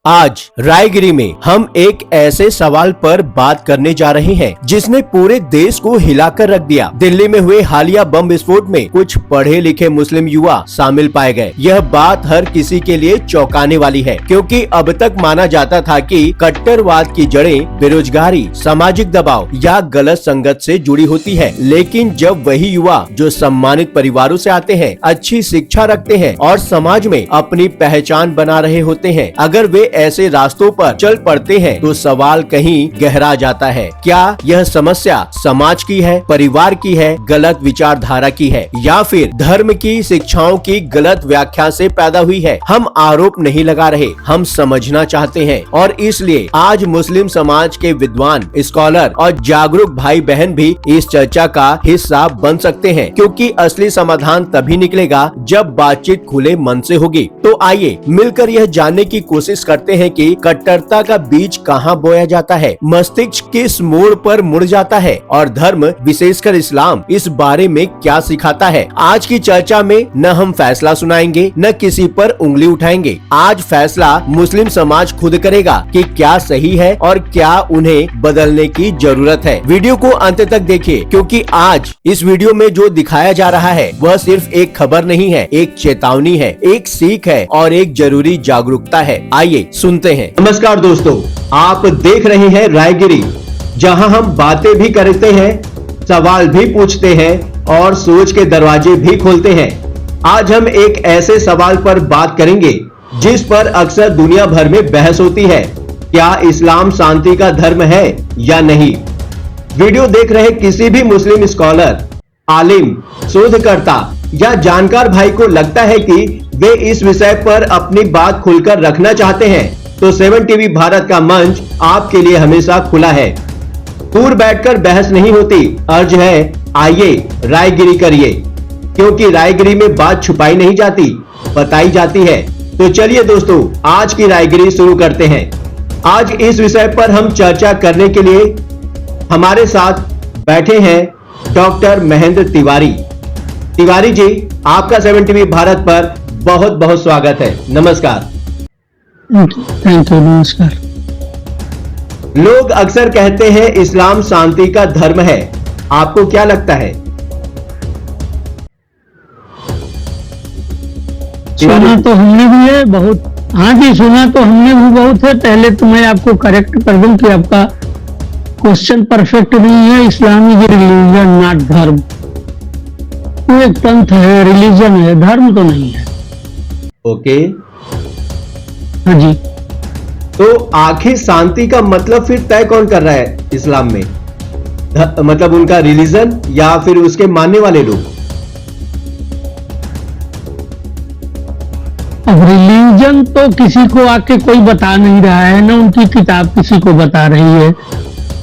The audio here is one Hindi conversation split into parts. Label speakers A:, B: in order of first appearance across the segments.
A: आज रायगिरी में हम एक ऐसे सवाल पर बात करने जा रहे हैं जिसने पूरे देश को हिलाकर रख दिया। दिल्ली में हुए हालिया बम विस्फोट में कुछ पढ़े लिखे मुस्लिम युवा शामिल पाए गए। यह बात हर किसी के लिए चौंकाने वाली है, क्योंकि अब तक माना जाता था कि कट्टरवाद की जड़ें बेरोजगारी, सामाजिक दबाव या गलत संगत से जुड़ी होती है। लेकिन जब वही युवा जो सम्मानित परिवारों से आते हैं, अच्छी शिक्षा रखते हैं और समाज में अपनी पहचान बना रहे होते हैं, अगर वे ऐसे रास्तों पर चल पड़ते हैं तो सवाल कहीं गहरा जाता है। क्या यह समस्या समाज की है, परिवार की है, गलत विचारधारा की है, या फिर धर्म की शिक्षाओं की गलत व्याख्या से पैदा हुई है? हम आरोप नहीं लगा रहे, हम समझना चाहते हैं। और इसलिए आज मुस्लिम समाज के विद्वान, स्कॉलर और जागरूक भाई बहन भी इस चर्चा का हिस्सा बन सकते हैं, क्योंकि असली समाधान तभी निकलेगा जब बातचीत खुले मन से होगी। तो आइए मिलकर यह जानने की कोशिश करते हैं कि कट्टरता का बीज कहां बोया जाता है, मस्तिष्क किस मोड़ पर मुड़ जाता है और धर्म, विशेषकर इस्लाम, इस बारे में क्या सिखाता है। आज की चर्चा में न हम फैसला सुनाएंगे, न किसी पर उंगली उठाएंगे। आज फैसला मुस्लिम समाज खुद करेगा कि क्या सही है और क्या उन्हें बदलने की जरूरत है। वीडियो को अंत तक देखिए, क्योंकि आज इस वीडियो में जो दिखाया जा रहा है वह सिर्फ एक खबर नहीं है, एक चेतावनी है, एक सीख है और एक जरूरी जागरूकता है। आइए सुनते हैं। नमस्कार दोस्तों, आप देख रहे हैं रायगिरी, जहां हम बातें भी करते हैं, सवाल भी पूछते हैं और सोच के दरवाजे भी खोलते हैं। आज हम एक ऐसे सवाल पर बात करेंगे जिस पर अक्सर दुनिया भर में बहस होती है। क्या इस्लाम शांति का धर्म है या नहीं? वीडियो देख रहे किसी भी मुस्लिम स्कॉलर, आलिम, शोधकर्ता या जानकार भाई को लगता है कि वे इस विषय पर अपनी बात खुलकर रखना चाहते हैं, तो 7 टीवी भारत का मंच आपके लिए हमेशा खुला है। दूर बैठकर बहस नहीं होती, अर्ज है आइए रायगिरी करिए, क्योंकि रायगिरी में बात छुपाई नहीं जाती, बताई जाती है। तो चलिए दोस्तों, आज की रायगिरी शुरू करते हैं। आज इस विषय पर हम चर्चा करने के लिए हमारे साथ बैठे हैं डॉक्टर महेंद्र तिवारी। तिवारी जी, आपका 7 टीवी भारत पर बहुत बहुत स्वागत है। नमस्कार।
B: Thank you. नमस्कार।
A: लोग अक्सर कहते हैं इस्लाम शांति का धर्म है, आपको क्या लगता है?
B: सुना तो हमने भी है बहुत। हाँ जी, सुना तो हमने भी बहुत है। पहले तो मैं आपको करेक्ट कर दूं कि आपका क्वेश्चन परफेक्ट नहीं है। इस्लाम इज रिलीजन, नॉट धर्म। वो एक पंथ है, रिलीजन है, धर्म तो नहीं है।
A: ओके।
B: हाँ जी।
A: तो आखिर शांति का मतलब फिर तय कौन कर रहा है इस्लाम में? मतलब उनका रिलीजन या फिर उसके मानने वाले लोग?
B: अब रिलीजन तो किसी को आके कोई बता नहीं रहा है, ना उनकी किताब किसी को बता रही है।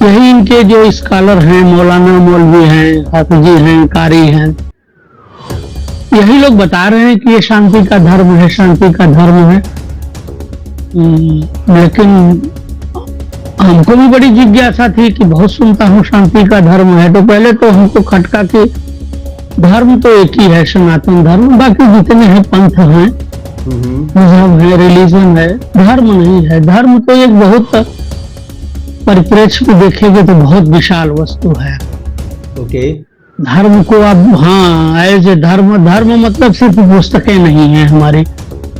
B: यही इनके जो स्कॉलर हैं, मौलाना, मौलवी हैं, हाफिजी हैं, कारी हैं, यही लोग बता रहे हैं कि ये शांति का धर्म है, शांति का धर्म है। लेकिन हमको भी बड़ी जिज्ञासा थी कि बहुत सुनता हूँ शांति का धर्म है, तो पहले तो हमको खटका कि धर्म तो एक ही है, सनातन धर्म। बाकी जितने हैं पंथ हैं, मजहब है, रिलीजन है, धर्म नहीं है। धर्म तो एक बहुत परिप्रेक्ष्य में देखेंगे तो बहुत विशाल वस्तु है।
A: ओके।
B: धर्म को अब, हाँ, एज ए धर्म, धर्म मतलब सिर्फ पुस्तकें नहीं है हमारी।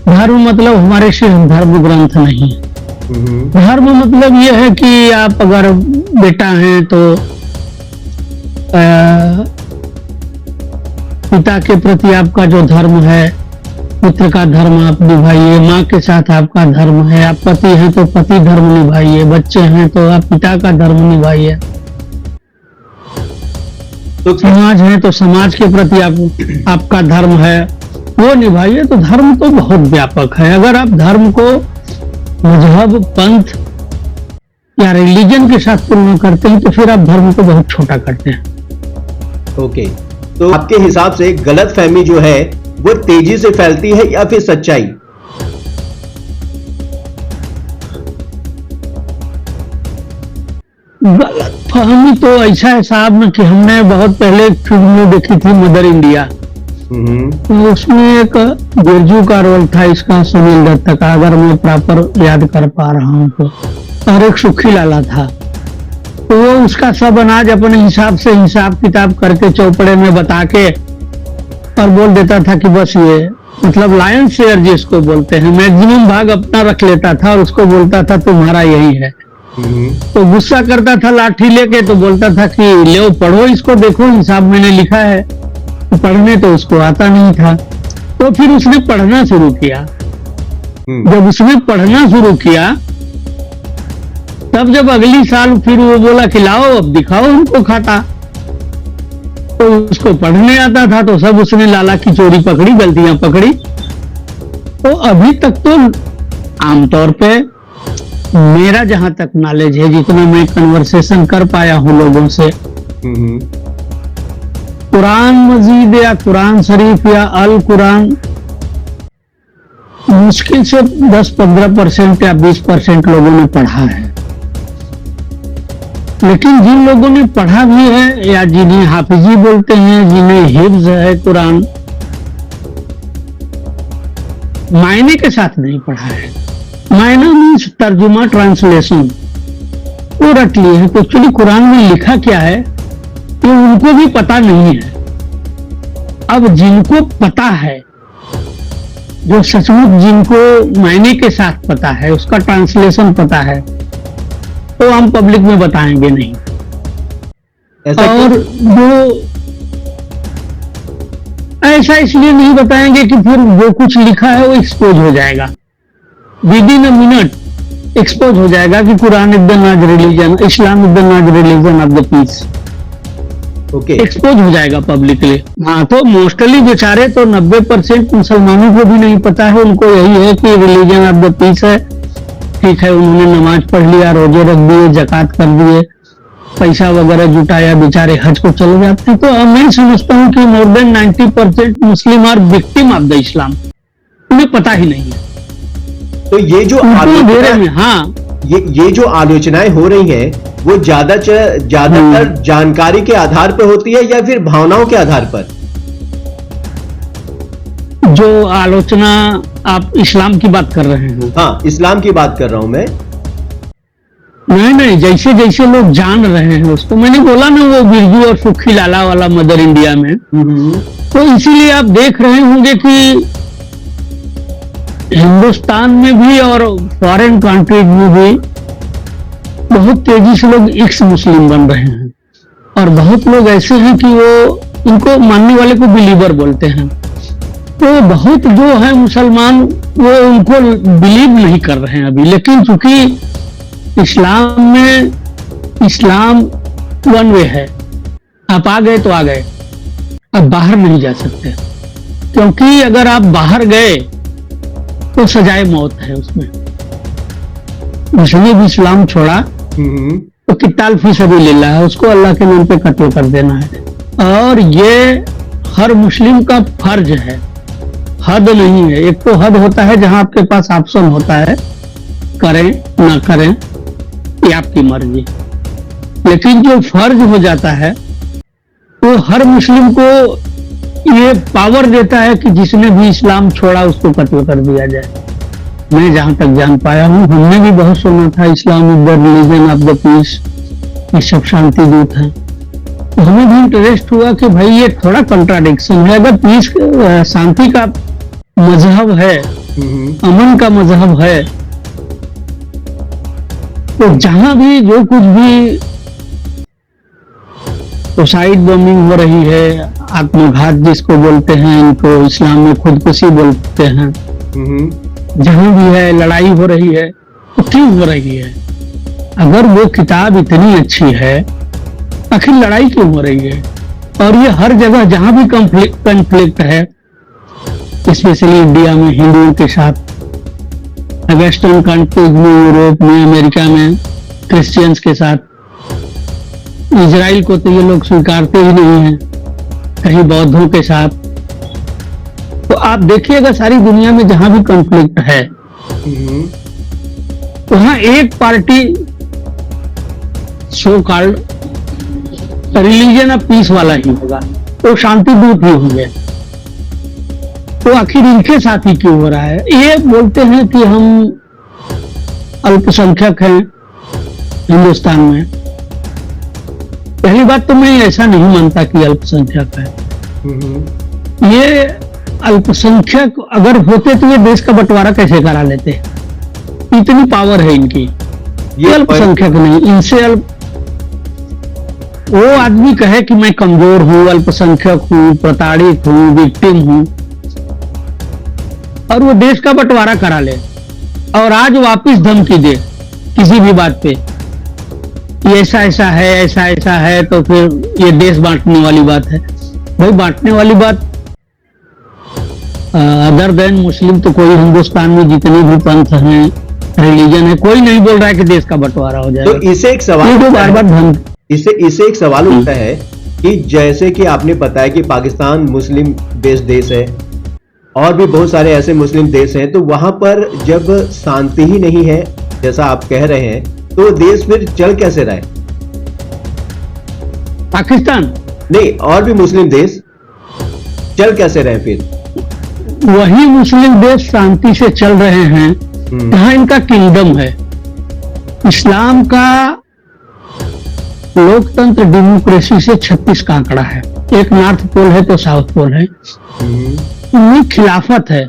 B: धर्म मतलब हमारे सिर्फ धर्म ग्रंथ नहीं है। धर्म मतलब यह है कि आप अगर बेटा हैं तो पिता के प्रति आपका जो धर्म है, पुत्र का धर्म आप निभाइए। माँ के साथ आपका धर्म है। आप पति हैं तो पति धर्म निभाइए। बच्चे हैं तो आप पिता का धर्म निभाइए। तो समाज है तो समाज के प्रति आपका धर्म है, वो निभाइए। तो धर्म तो बहुत व्यापक है। अगर आप धर्म को मजहब, पंथ या रिलीजन के साथ तुलना करते हैं तो फिर आप धर्म को बहुत छोटा करते हैं।
A: ओके। तो आपके हिसाब से गलतफहमी जो है वो तेजी से फैलती है या फिर सच्चाई?
B: गलतफहमी तो ऐसा है साहब ना कि हमने बहुत पहले एक फिल्म देखी थी, मदर इंडिया। तो उसमें एक बिरजू का रोल था इसका, सुनील दत्त का, अगर मैं प्रॉपर याद कर पा रहा हूँ तो, और एक सुखी लाला था। तो वो उसका सब अनाज अपने हिसाब से हिसाब किताब करके चौपड़े में बता के और बोल देता था कि बस ये, मतलब लायन शेयर जिसको बोलते हैं, मैक्सिमम भाग अपना रख लेता था और उसको बोलता था तुम्हारा यही है। तो गुस्सा करता था लाठी लेके, तो बोलता था कि ले पढ़ो इसको, देखो हिसाब मैंने लिखा है। तो पढ़ने तो उसको आता नहीं था, तो फिर उसने पढ़ना शुरू किया। जब उसने पढ़ना शुरू किया तब जब अगली साल फिर वो बोला कि लाओ अब दिखाओ उनको खाता, तो उसको पढ़ने आता था, तो सब उसने लाला की चोरी पकड़ी, गलतियां पकड़ी। तो अभी तक तो आमतौर पे मेरा जहां तक नॉलेज है, जितना मैं कन्वर्सेशन कर पाया हूं लोगों से, कुरान मजीद या कुरान शरीफ या अल कुरान मुश्किल से 10-15% या 20% लोगों ने पढ़ा है। लेकिन जिन लोगों ने पढ़ा भी है या जिन्हें हाफिजी बोलते हैं, जिन्हें हिफ्ज है कुरान, मायने के साथ नहीं पढ़ा है। मायना मीन्स तर्जुमा, ट्रांसलेशन, वो रट लिए हैं। तो एक्चुअली कुरान में लिखा क्या है ये उनको भी पता नहीं है। अब जिनको पता है, जो सचमुच जिनको मायने के साथ पता है, उसका ट्रांसलेशन पता है, तो हम पब्लिक में बताएंगे नहीं। और जो ऐसा इसलिए नहीं बताएंगे कि फिर जो कुछ लिखा है वो एक्सपोज हो जाएगा, within a minute expose हो जाएगा कि Quran is the not religion, Islam is the not religion of the peace. Expose हो जाएगा पब्लिकली। हाँ, तो मोस्टली बेचारे तो 90% मुसलमानों को भी नहीं पता है, उनको यही है कि रिलीजन ऑफ द पीस है, ठीक है, उन्होंने नमाज पढ़ लिया, रोजे रख दिए, जकात कर दिए, पैसा वगैरह जुटाया, बेचारे हज को चले जाते हैं। तो मैं समझता हूँ कि more than 90% Muslim are victim of the Islam, उन्हें पता ही नहीं है।
A: तो ये जो ये जो आलोचनाएं हो रही हैं वो ज्यादातर जानकारी के आधार पर होती है या फिर भावनाओं के आधार पर?
B: जो आलोचना आप इस्लाम की बात कर रहे हैं?
A: हाँ, इस्लाम की बात कर रहा हूं मैं।
B: नहीं, जैसे जैसे लोग जान रहे हैं उसको, मैंने बोला ना वो बिरजू और सुखी लाला वाला मदर इंडिया में, तो इसीलिए आप देख रहे होंगे कि हिंदुस्तान में भी और फॉरेन कंट्रीज में भी बहुत तेजी से लोग एक्स मुस्लिम बन रहे हैं, और बहुत लोग ऐसे हैं कि वो इनको मानने वाले को बिलीवर बोलते हैं। तो बहुत जो है मुसलमान वो उनको बिलीव नहीं कर रहे हैं अभी, लेकिन चूंकि इस्लाम में इस्लाम वन वे है, आप आ गए तो आ गए, अब बाहर नहीं जा सकते, क्योंकि अगर आप बाहर गए तो सजाए मौत है उसमें। उसने भी इस्लाम छोड़ा तो किताल फी सबीलिल्लाह है, उसको अल्लाह के नाम पे कत्ल कर देना है। और ये हर मुस्लिम का फर्ज है, हद नहीं है। एक तो हद होता है जहां आपके पास ऑप्शन होता है, करें ना करें ये आपकी मर्जी, लेकिन जो फर्ज हो जाता है वो हर मुस्लिम को ये पावर देता है कि जिसने भी इस्लाम छोड़ा उसको कत्ल कर दिया जाए। मैं जहां तक जान पाया हूं, हमने भी बहुत सुना था Islam is the religion of the peace, ये सब शांति दूत है। तो हमें भी इंटरेस्ट हुआ कि भाई ये थोड़ा कंट्राडिक्शन है। अगर पीस शांति का मजहब है, अमन का मजहब है, तो जहां भी जो कुछ भी सुसाइड बॉम्बिंग हो रही है, आत्मघात जिसको बोलते हैं, इनको इस्लाम में खुदकुशी बोलते हैं, जहां भी है लड़ाई हो रही है, तो क्यों हो रही है? अगर वो किताब इतनी अच्छी है, आखिर लड़ाई क्यों हो रही है? और ये हर जगह जहां भी कॉन्फ्लिक्ट है, स्पेशली इंडिया में हिंदुओं के साथ, वेस्टर्न कंट्रीज में, यूरोप में, अमेरिका में क्रिश्चियंस के साथ, इजराइल को तो ये लोग स्वीकारते ही नहीं है, कहीं बौद्धों के साथ। तो आप देखिएगा सारी दुनिया में जहां भी कॉन्फ्लिक्ट है वहां एक party so called religion of peace वाला ही होगा, तो शांति दूत ही होंगे। तो आखिर इनके साथ ही क्यों हो रहा है? ये बोलते हैं कि हम अल्पसंख्यक हैं हिंदुस्तान में। पहली बात तो मैं ऐसा नहीं मानता कि अल्पसंख्यक है। ये अल्पसंख्यक अगर होते तो ये देश का बंटवारा कैसे करा लेते? इतनी पावर है इनकी। ये अल्पसंख्यक नहीं, इनसे वो आदमी कहे कि मैं कमजोर हूं, अल्पसंख्यक हूं, प्रताड़ित हूं, विक्टिम हूं, और वो देश का बंटवारा करा ले और आज वापस धमकी दे किसी भी बात पे, ऐसा ऐसा है, ऐसा ऐसा है, तो फिर ये देश बांटने वाली बात है। भाई बांटने वाली बात अदर देन मुस्लिम तो कोई हिंदुस्तान में जितने भी पंथ हैं, रिलीजन है, कोई नहीं बोल रहा है कि देश का बंटवारा हो जाए।
A: तो इसे एक सवाल
B: तो बार बार
A: इसे एक सवाल उठता है कि जैसे कि आपने बताया कि पाकिस्तान मुस्लिम बेस्ड देश है और भी बहुत सारे ऐसे मुस्लिम देश हैं, तो वहां पर जब शांति ही नहीं है जैसा आप कह रहे हैं, तो देश फिर चल कैसे रहा है?
B: पाकिस्तान
A: नहीं, और भी मुस्लिम देश चल कैसे रहे फिर?
B: वही मुस्लिम देश शांति से चल रहे हैं जहां इनका किंगडम है। इस्लाम का लोकतंत्र डेमोक्रेसी से 36 का आंकड़ा है। एक नॉर्थ पोल है तो साउथ पोल है। उनमें खिलाफत है,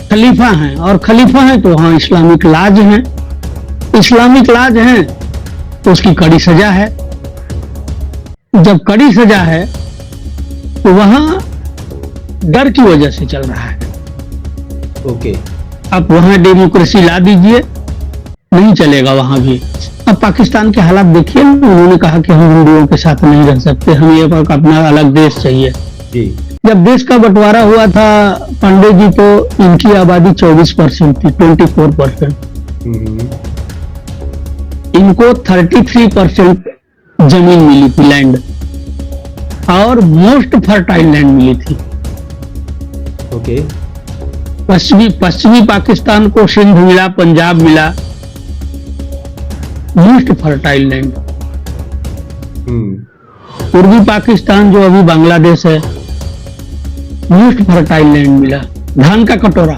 B: खलीफा हैं, और खलीफा है तो वहां इस्लामिक लाज है। इस्लामिक लाज है तो उसकी कड़ी सजा है। जब कड़ी सजा है तो वहां डर की वजह से चल रहा है।
A: ओके,
B: आप वहां डेमोक्रेसी ला दीजिए, नहीं चलेगा वहां भी। अब पाकिस्तान के हालात देखिए, उन्होंने कहा कि हम हिंदुओं के साथ नहीं रह सकते, हम ये अपना अलग देश चाहिए
A: जी।
B: जब देश का बंटवारा हुआ था पांडे जी, तो इनकी आबादी 24% थी, 24%। इनको 33% जमीन मिली थी, लैंड, और मोस्ट फर्टाइल लैंड मिली थी।
A: ओके,
B: पश्चिमी पाकिस्तान को सिंध मिला, पंजाब मिला, मोस्ट फर्टाइल लैंड। पूर्वी पाकिस्तान जो अभी बांग्लादेश है, मोस्ट फर्टाइल लैंड मिला, धान का कटोरा।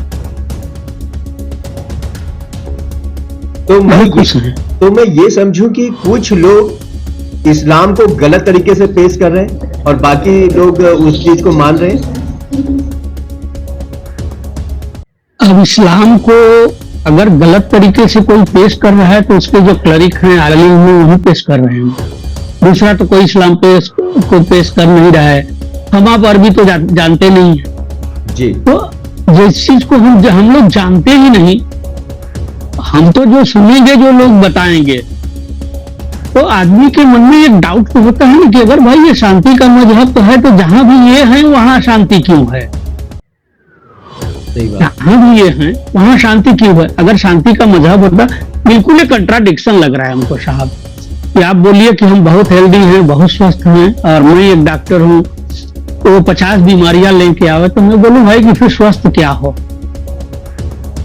A: तो मैं ये समझूं कि कुछ लोग इस्लाम को गलत तरीके से पेश कर रहे हैं और बाकी लोग उस चीज को मान रहे हैं।
B: अब इस्लाम को अगर गलत तरीके से कोई पेश कर रहा है तो उसके जो क्लरिक हैं, आलिम हैं, वही पेश कर रहे हैं। दूसरा तो कोई इस्लाम को पेश कर नहीं रहा है। हम आप अरबी तो जानते नहीं है
A: जी।
B: तो जिस चीज को हम लोग जानते ही नहीं, हम तो जो सुनेंगे, जो लोग बताएंगे, तो आदमी के मन में एक डाउट तो होता है ना कि अगर भाई ये शांति का मजहब तो है, तो जहां भी ये है वहां शांति क्यों है? जहां भी ये है वहां शांति क्यों है? अगर शांति का मजहब होता, बिल्कुल एक कंट्राडिक्शन लग रहा है हमको साहब, कि आप बोलिए कि हम बहुत हेल्दी हैं, बहुत स्वस्थ हैं, और मैं एक डॉक्टर हूं, तो वो 50 बीमारियां लेके आवे, तो मैं बोलूं भाई कि फिर स्वस्थ क्या हो?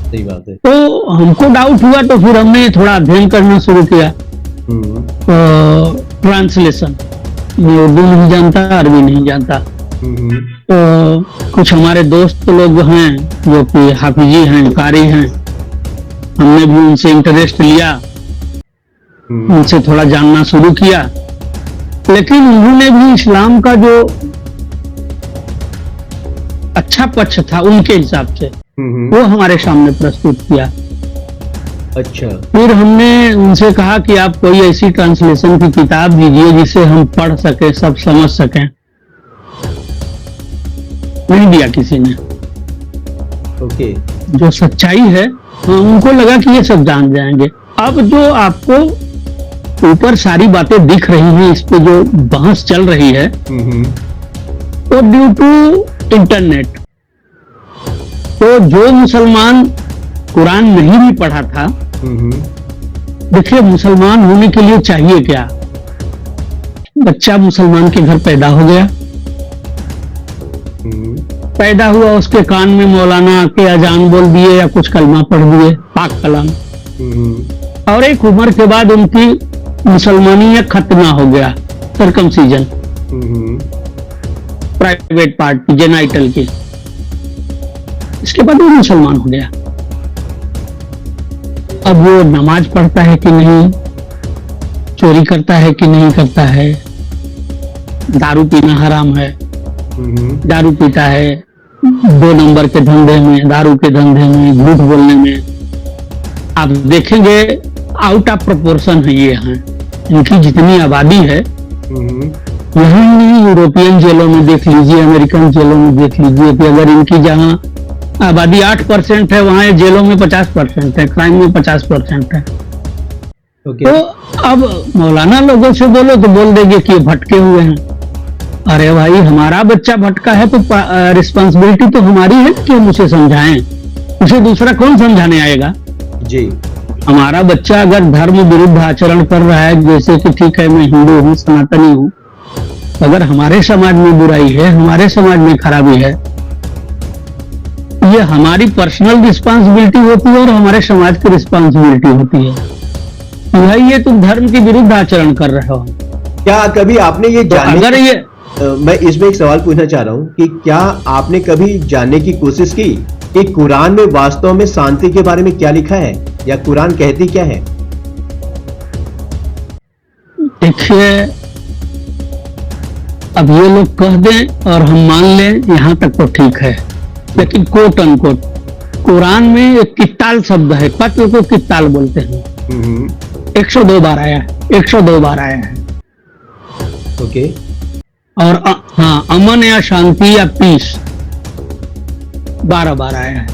A: सही बात है।
B: तो हमको डाउट हुआ, तो फिर हमने थोड़ा अध्ययन करना शुरू किया, ट्रांसलेशन। मैं उर्दू नहीं जानता, अरबी नहीं जानता, तो कुछ हमारे दोस्त लोग हैं जो कि हाफिजी हैं, कारी हैं, हमने भी उनसे इंटरेस्ट लिया, उनसे थोड़ा जानना शुरू किया। लेकिन उन्होंने भी इस्लाम का जो अच्छा पक्ष था उनके हिसाब से वो हमारे सामने प्रस्तुत किया।
A: अच्छा,
B: फिर हमने उनसे कहा कि आप कोई ऐसी ट्रांसलेशन की किताब दीजिए जिसे हम पढ़ सके, सब समझ सकें। नहीं दिया किसी ने।
A: ओके,
B: जो सच्चाई है उनको लगा कि ये सब जान जाएंगे। अब जो आपको ऊपर सारी बातें दिख रही हैं, इस पे जो बहस चल रही है, तो ड्यू टू इंटरनेट, तो जो मुसलमान कुरान नहीं भी पढ़ा था, देखिए मुसलमान होने के लिए चाहिए क्या? बच्चा मुसलमान के घर पैदा हो गया, पैदा हुआ, उसके कान में मौलाना के अजान बोल दिए या कुछ कलमा पढ़ दिए, पाक कलाम, और एक उम्र के बाद उनकी मुसलमानियत खत्म हो गया, सर्कमसीजन, प्राइवेट पार्ट की, जेनाइटल की, इसके बाद वो मुसलमान हो गया। अब वो नमाज पढ़ता है कि नहीं, चोरी करता है कि नहीं करता है, दारू पीना हराम है, दारू पीता है, 2 नंबर के धंधे में, दारू के धंधे में, झूठ बोलने में, आप देखेंगे आउट ऑफ प्रोपोर्शन है ये हैं। इनकी जितनी आबादी है, यही नहीं, यूरोपियन जेलों में देख लीजिए, अमेरिकन जेलों में देख लीजिए कि अगर इनकी जहां आबादी 8% है, वहां जेलों में 50% है, क्राइम में 50% है। तो अब मौलाना लोगों से बोलो तो बोल देंगे कि ये भटके हुए हैं। अरे भाई, हमारा बच्चा भटका है तो रिस्पॉन्सिबिलिटी तो हमारी है कि हम उसे समझाएं, उसे दूसरा कौन समझाने आएगा
A: जी।
B: हमारा बच्चा अगर धर्म विरुद्ध आचरण कर रहा है, जैसे कि ठीक है मैं हिंदू हूँ, सनातनी हूँ, अगर हमारे समाज में बुराई है, हमारे समाज में खराबी है, ये हमारी पर्सनल रिस्पॉन्सिबिलिटी होती है और हमारे समाज की रिस्पॉन्सिबिलिटी होती है। भाई ये तुम धर्म के विरुद्ध आचरण कर रहे हो।
A: क्या कभी आपने ये
B: तो अगर ये
A: मैं इसमें एक सवाल पूछना चाह रहा हूँ कि क्या आपने कभी जानने की कोशिश की कि कुरान में वास्तव में शांति के बारे में क्या लिखा है, या कुरान कहती क्या है?
B: देखिए, अब ये लोग कह दें और हम मान लें, यहां तक तो ठीक है, लेकिन कोट अनकोट कुरान में एक कित्ताल शब्द है, कत्ल को कित्ताल बोलते हैं, 102 बार आया है, 102 बार आया है।
A: ओके।
B: और हाँ, अमन या शांति या पीस 12 बार आया है।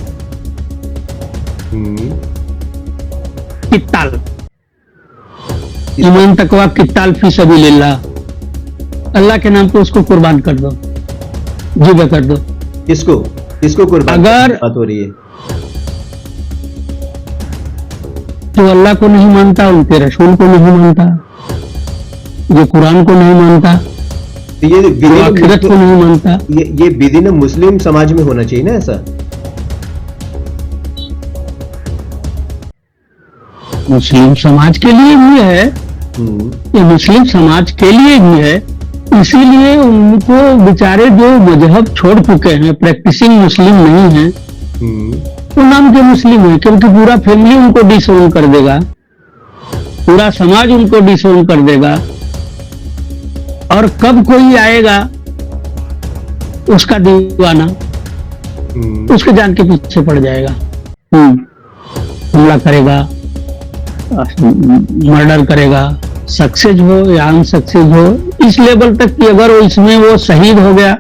B: कित्ताल, ईमान तकवा कित्ताल फी सबीलिल्लाह, अल्लाह के नाम पे उसको कुर्बान कर दो, जिबा कर दो।
A: किसको किसको कुर्बान
B: अगर
A: बात हो रही है?
B: जो अल्लाह को नहीं मानता, उनके रसूल को नहीं मानता, जो कुरान को नहीं मानता,
A: तो ये
B: जो आखिरत को नहीं मानता,
A: ये विदिन मुस्लिम समाज में होना चाहिए ना ऐसा?
B: मुस्लिम समाज के लिए भी है, ये मुस्लिम समाज के लिए भी है, इसीलिए उनको बेचारे जो मजहब छोड़ चुके हैं, प्रैक्टिसिंग मुस्लिम नहीं है, वो नाम के मुस्लिम है, क्योंकि पूरा फैमिली उनको डिसोन कर देगा, पूरा समाज उनको डिसोन कर देगा, और कब कोई आएगा उसका दीवाना उसके जान के पीछे पड़ जाएगा, हमला करेगा, मर्डर करेगा, सक्सेस हो या अनसक्सेस हो, इस लेवल तक कि अगर इसमें वो शहीद हो गया,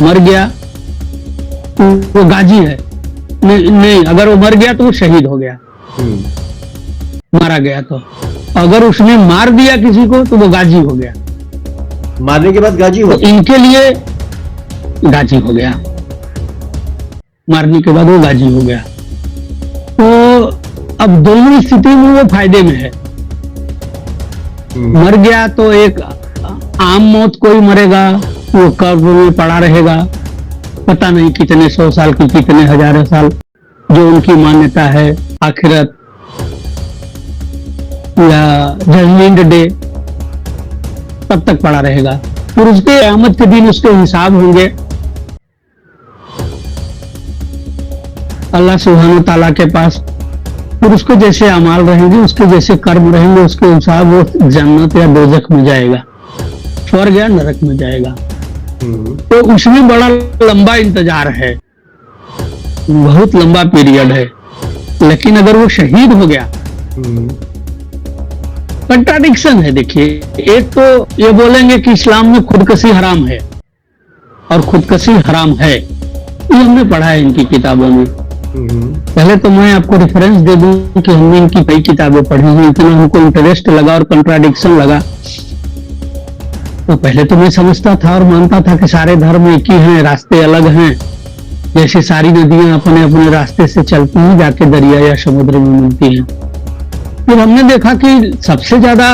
B: मर गया, तो वो गाजी है, नहीं अगर वो मर गया तो वो शहीद हो गया, मारा गया, तो अगर उसने मार दिया किसी को तो वो गाजी हो गया,
A: मारने के बाद गाजी हो,
B: तो इनके लिए गाजी हो गया, मारने के बाद वो गाजी हो गया। तो अब दोनों स्थिति में वो फायदे में है। मर गया तो एक आम मौत कोई मरेगा, वो कब्र में पड़ा रहेगा, पता नहीं कितने 100 साल की, कितने हजारों साल, जो उनकी मान्यता है, आखिरत या जजमेंट डे, तब तक पड़ा रहेगा। फिर उसके क़यामत के दिन उसके हिसाब होंगे, अल्लाह सुब्हानो तआला के पास। फिर उसको जैसे अमाल रहेंगे, उसके जैसे कर्म रहेंगे, उसके हिसाब वो जन्नत या दोजख में जाएगा, स्वर्ग या नरक में जाएगा। तो उसमें बड़ा लंबा इंतजार है, बहुत लंबा पीरियड है। लेकिन अगर वो शहीद हो गया, कंट्राडिक्शन है। देखिए, एक तो ये बोलेंगे कि इस्लाम में खुदकशी हराम है, और खुदकशी हराम है, ये हमने पढ़ा है इनकी किताबों में। पहले तो मैं आपको रेफरेंस दे दूं कि हमने इनकी कई किताबें पढ़ी हैं, इतना हमको इंटरेस्ट लगा और कंट्राडिक्शन लगा। तो पहले तो मैं समझता था और मानता था कि सारे धर्म एक ही हैं, रास्ते अलग हैं, जैसे सारी नदियां अपने अपने रास्ते से चलती हैं, जाके दरिया या समुद्र में मिलती हैं। फिर हमने देखा कि सबसे ज्यादा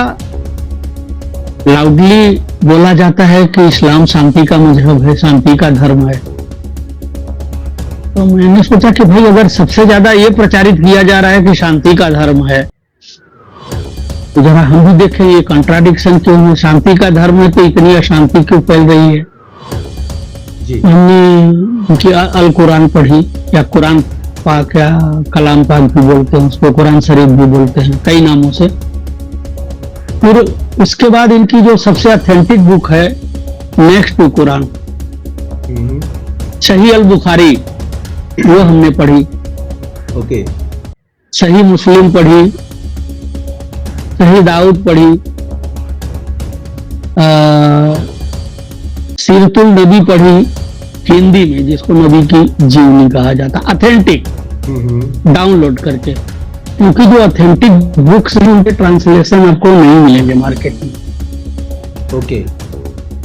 B: लाउडली बोला जाता है कि इस्लाम शांति का मजहब है, शांति का धर्म है। तो मैंने सोचा कि भाई अगर सबसे ज्यादा ये प्रचारित किया जा रहा है कि शांति का धर्म है, तो जरा हम भी देखें ये कंट्राडिक्शन क्यों है। शांति का धर्म है तो इतनी अशांति क्यों फैल रही है।
A: जी।
B: हमने उनकी अल कुरान पढ़ी, या कुरान पाक या कलाम पाक भी बोलते हैं उसको, कुरान शरीफ भी बोलते हैं कई नामों से। फिर उसके बाद इनकी जो सबसे ऑथेंटिक बुक है नेक्स्ट टू कुरान, सही अल बुखारी, वो हमने पढ़ी।
A: ओके।
B: सही मुस्लिम पढ़ी, सही दाऊद पढ़ी, सीरतुल नबी पढ़ी हिंदी में, जिसको नबी की जीवनी कहा जाता, ऑथेंटिक डाउनलोड करके, क्योंकि जो ऑथेंटिक बुक्स हैं उनके ट्रांसलेशन आपको नहीं मिलेंगे मार्केट में।
A: ओके।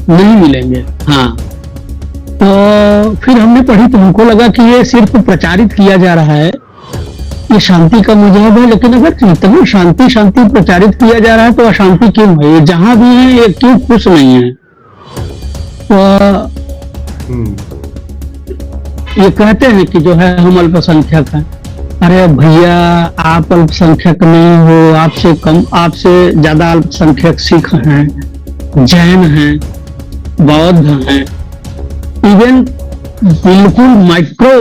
B: नहीं मिलेंगे। हाँ, तो फिर हमने पढ़ी तो हमको लगा कि ये सिर्फ प्रचारित किया जा रहा है, ये शांति का मजहब है, लेकिन अगर इतना शांति शांति प्रचारित किया जा रहा है तो अशांति क्यों है? ये जहां भी है ये क्यों खुश नहीं है? तो ये कहते हैं कि जो है हम अल्पसंख्यक हैं। अरे भैया, आप अल्पसंख्यक नहीं हो, आपसे कम, आपसे ज्यादा अल्पसंख्यक सिख हैं, जैन हैं, बौद्ध हैं, इवन बिल्कुल माइक्रो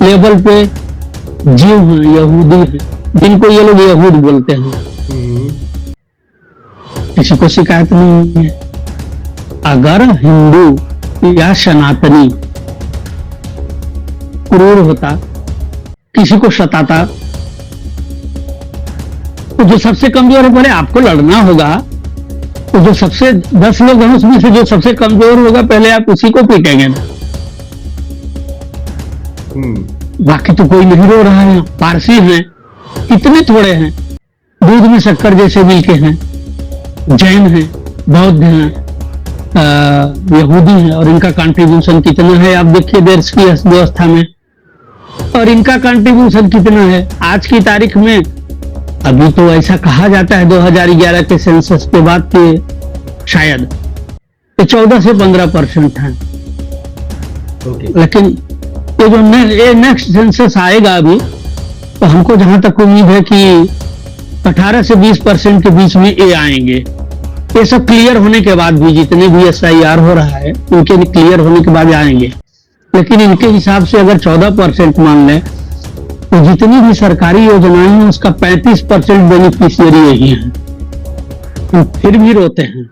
B: लेवल पे जीव हैं, यहूदी हैं, जिनको ये लोग यहूद बोलते हैं। किसी को शिकायत नहीं है। अगर हिंदू या सनातनी क्रूर होता, किसी को सताता, तो जो सबसे कमजोर है, बोले आपको लड़ना होगा, तो जो सबसे 10 लोग हैं उसमें से जो सबसे कमजोर होगा पहले आप उसी को पीटेंगे ना। बाकी तो कोई नहीं रो रहा है। पारसी हैं, कितने थोड़े हैं, दूध में शक्कर जैसे मिलके हैं, जैन हैं, बौद्ध हैं, यहूदी हैं, और इनका कंट्रीब्यूशन कितना है आप देखिए देश की अर्थव्यवस्था में, और इनका कंट्रीब्यूशन कितना है आज की तारीख में। अभी तो ऐसा कहा जाता है 2011 के सेंसस के बाद के शायद 14 से 15% है। लेकिन ये जो नेक्स्ट सेंसस आएगा अभी, तो हमको जहां तक उम्मीद है कि 18 से 20% के बीच में ये आएंगे। ये सब क्लियर होने के बाद भी, जितने भी SIR हो रहा है उनके क्लियर होने के बाद आएंगे। लेकिन इनके हिसाब से अगर 14% मान लें, तो जितनी भी सरकारी योजनाएं हैं उसका 35% बेनिफिशियरी यही हैं। तो फिर भी रोते हैं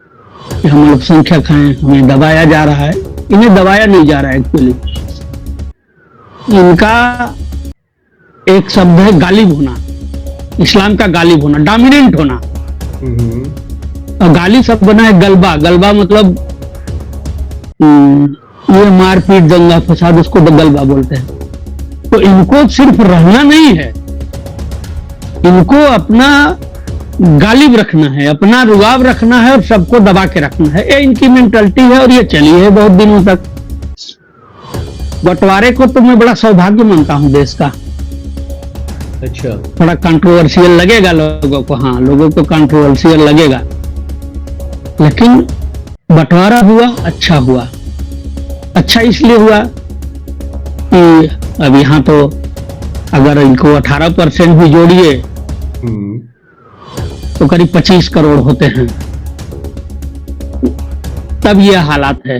B: कि हम अल्पसंख्यक हैं, हमें दबाया जा रहा है। इन्हें दबाया नहीं जा रहा है एक्चुअली। इनका एक शब्द है गालिब होना, इस्लाम का गालिब होना, डोमिनेंट होना। और गाली शब्द बना है गलबा। गलबा मतलब ये मारपीट, दंगा फसाद, उसको गलबा बोलते हैं। तो इनको सिर्फ रहना नहीं है, इनको अपना गालिब रखना है, अपना रुआब रखना है और सबको दबा के रखना है। ये इनकी मेंटालिटी है और ये चली है बहुत दिनों तक। बंटवारे को तो मैं बड़ा सौभाग्य मानता हूं देश का।
A: अच्छा,
B: थोड़ा कंट्रोवर्शियल लगेगा लोगों को, हाँ लोगों को कंट्रोवर्शियल लगेगा, लेकिन बंटवारा हुआ, अच्छा हुआ। अच्छा इसलिए हुआ कि अब यहाँ तो अगर इनको 18% भी जोड़िए तो करीब 25 करोड़ होते हैं। तब ये हालात है,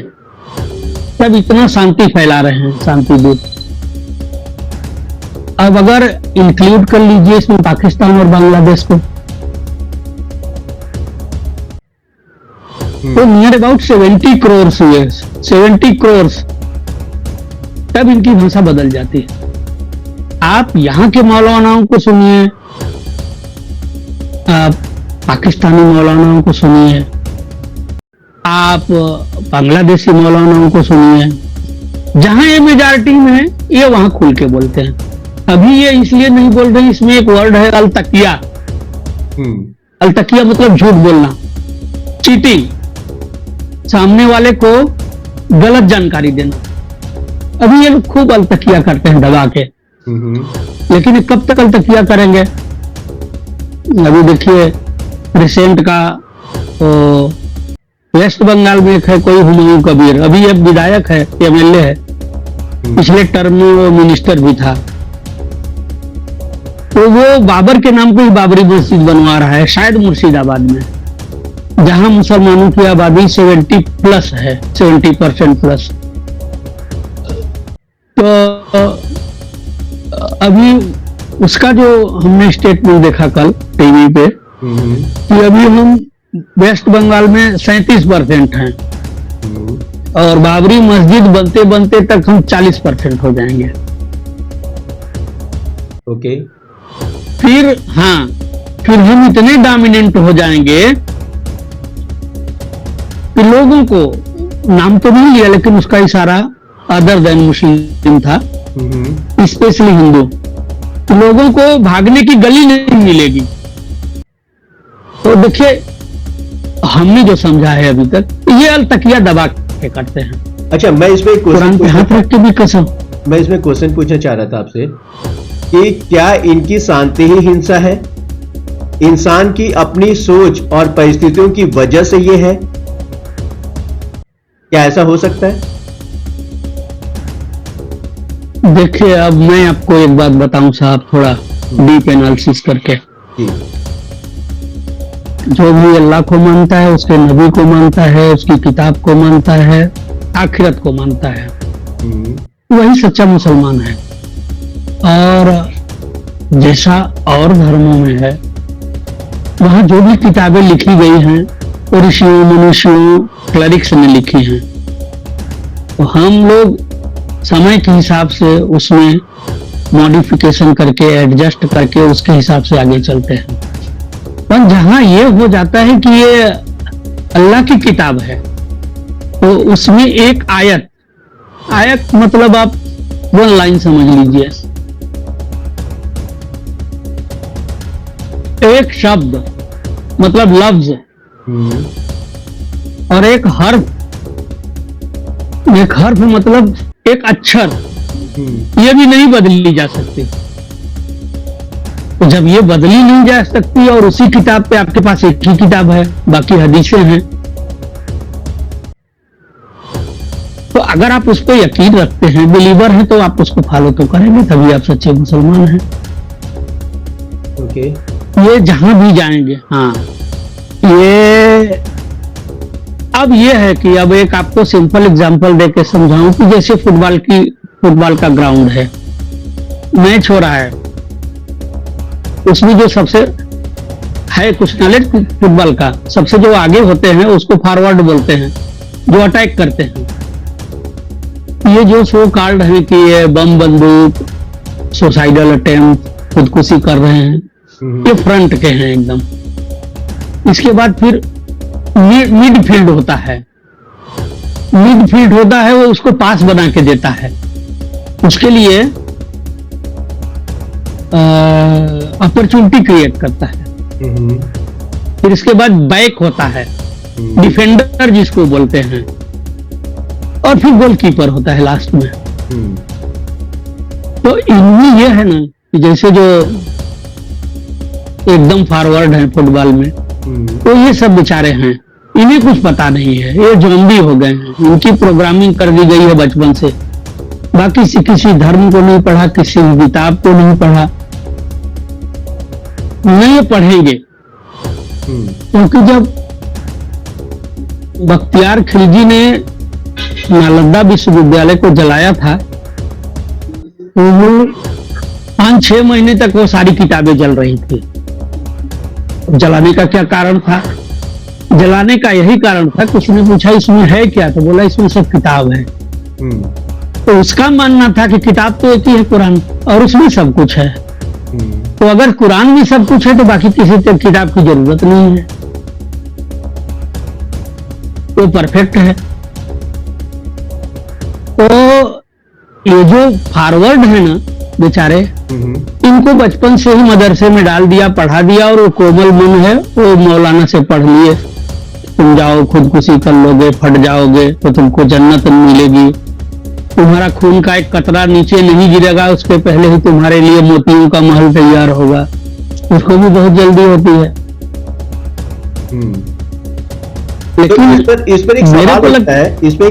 B: तब इतना शांति फैला रहे हैं, शांति दूत। अब अगर इंक्लूड कर लीजिए इसमें पाकिस्तान और बांग्लादेश को, तो नियर अबाउट 70 करोड़ हुए, 70 करोड़। तब इनकी भाषा बदल जाती है। आप यहाँ के मौलानाओं को सुनिए, आप पाकिस्तानी मौलानाओं को सुनिए, आप बांग्लादेशी मौलानाओं को सुनिए, जहां ये मेजॉरिटी में है ये वहां खुल के बोलते हैं। अभी ये इसलिए नहीं बोल रहे, इसमें एक वर्ड है अलतकिया। अलतकिया मतलब झूठ बोलना, चीटिंग, सामने वाले को गलत जानकारी देना। अभी ये लोग खूब अलतकिया करते हैं दबा के, लेकिन कब तक अलतकिया करेंगे? अभी देखिए रिसेंट का तो वेस्ट बंगाल में एक है कोई हुमायूं कबीर, अभी ये विधायक है, MLA है, पिछले टर्म में वो मिनिस्टर भी था। तो वो बाबर के नाम पे ही बाबरी मस्जिद बनवा रहा है, शायद मुर्शिदाबाद में। जहां मुसलमानों की आबादी 70 प्लस है, 70% प्लस। तो अभी उसका जो हमने स्टेटमेंट देखा कल टीवी पे कि अभी हम वेस्ट बंगाल में 37% हैं और बाबरी मस्जिद बनते बनते तक हम 40% हो जाएंगे।
A: ओके।
B: फिर हम इतने डोमिनेंट हो जाएंगे कि लोगों को, नाम तो नहीं लिया लेकिन उसका इशारा अदर देन मुस्लिम था, स्पेशली हिंदू, तो लोगों को भागने की गली नहीं मिलेगी। तो देखिए हमने जो समझा है अभी तक, ये अलतकिया दबा के करते हैं।
A: अच्छा, मैं इसमें
B: कुरान पे हाथ रख के भी कसम।
A: मैं इसमें क्वेश्चन पूछना चाह रहा था आपसे कि क्या इनकी शांति ही हिंसा है? इंसान की अपनी सोच और परिस्थितियों की वजह से ये है? क्या ऐसा हो सकता है?
B: देखिए, अब मैं आपको एक बात बताऊं साहब, थोड़ा डीप एनालिसिस करके। जो भी अल्लाह को मानता है, उसके नबी को मानता है, उसकी किताब को मानता है, आखिरत को मानता है, वही सच्चा मुसलमान है। और जैसा और धर्मों में है, वहां जो भी किताबें लिखी गई हैं वो ऋषियों, मनुष्यों, क्लरिक्स ने लिखी हैं, तो हम लोग समय के हिसाब से उसमें मॉडिफिकेशन करके, एडजस्ट करके उसके हिसाब से आगे चलते हैं। पर जहां ये हो जाता है कि ये अल्लाह की किताब है, तो उसमें एक आयत मतलब आप 1 लाइन समझ लीजिए, एक शब्द मतलब लफ्ज, और एक हर्फ मतलब एक अक्षर, ये भी नहीं बदली जा सकती। तो जब ये बदली नहीं जा सकती और उसी किताब पे आपके पास एक ही किताब है, बाकी हदीसें हैं, तो अगर आप उस पर यकीन रखते हैं, बिलीवर हैं, तो आप उसको फॉलो तो करेंगे, तभी आप सच्चे मुसलमान हैं।
A: ओके।
B: ये जहां भी जाएंगे। हाँ, ये अब ये है कि अब एक आपको सिंपल एग्जांपल देके समझाऊं कि जैसे फुटबॉल का ग्राउंड है, मैच हो रहा है, उसमें जो सबसे है कुछ नॉलेज फुटबॉल का, सबसे जो आगे होते हैं उसको फॉरवर्ड बोलते हैं, जो अटैक करते हैं। ये जो सो कॉल्ड है कि ये बम बंदूक, सुसाइडल अटेम्प्ट, खुदकुशी कर रहे हैं, ये फ्रंट के हैं एकदम। इसके बाद फिर मिडफील्ड होता है, वो उसको पास बना के देता है, उसके लिए अपॉर्चुनिटी क्रिएट करता है। फिर इसके बाद बैक होता है, डिफेंडर जिसको बोलते हैं, और फिर गोलकीपर होता है लास्ट में। तो इनमें यह है ना कि जैसे जो एकदम फॉरवर्ड है फुटबॉल में, तो ये सब बेचारे हैं, इन्हें कुछ पता नहीं है, ये ज़ॉम्बी हो गए हैं, इनकी प्रोग्रामिंग कर दी गई है बचपन से। बाकी किसी धर्म को नहीं पढ़ा, किसी किताब को नहीं पढ़ा, नहीं पढ़ेंगे। क्योंकि जब बख्तियार खिलजी ने नालंदा विश्वविद्यालय को जलाया था, तो वो 5-6 महीने तक वो सारी किताबें जल रही थी। जलाने का क्या कारण था? जलाने का यही कारण था, किसी ने पूछा इसमें है क्या, तो बोला इसमें सब किताब है। तो उसका मानना था कि किताब तो एक ही है, कुरान, और उसमें सब कुछ है। तो अगर कुरान में सब कुछ है तो बाकी किसी किताब की जरूरत नहीं है, वो परफेक्ट है। तो ये जो फॉरवर्ड है ना बेचारे, इनको बचपन से ही मदरसे में डाल दिया, पढ़ा दिया, और वो कोमल मन है, वो मौलाना से पढ़ लिए, तुम जाओ खुदकुशी कर लोगे, फट जाओगे तो तुमको जन्नत मिलेगी, तुम्हारा खून का एक कतरा नीचे नहीं गिरेगा, उसके पहले ही तुम्हारे लिए मोतियों का महल तैयार होगा। उसको भी बहुत जल्दी होती है।
A: लेकिन तो इस पर एक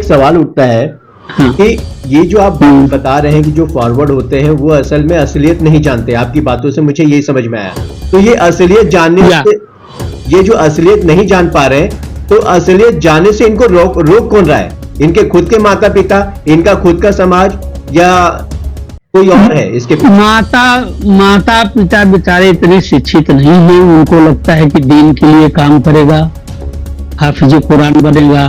A: सवाल उठता है
B: हाँ।
A: कि ये जो आप बता रहे हैं कि जो फॉरवर्ड होते हैं वो असल में असलियत नहीं जानते, आपकी बातों से मुझे यही समझ में आया। तो ये असलियत जानने से ये जो असलियत नहीं जान पा रहे हैं, तो असलियत जानने से इनको रोक कौन रहा है? इनके खुद के माता पिता, इनका खुद का समाज, या कोई और है इसके पीछे?
B: माता पिता बेचारे इतने शिक्षित नहीं है, उनको लगता है कि दीन के लिए काम करेगा, हाफिज कुरान बनेगा।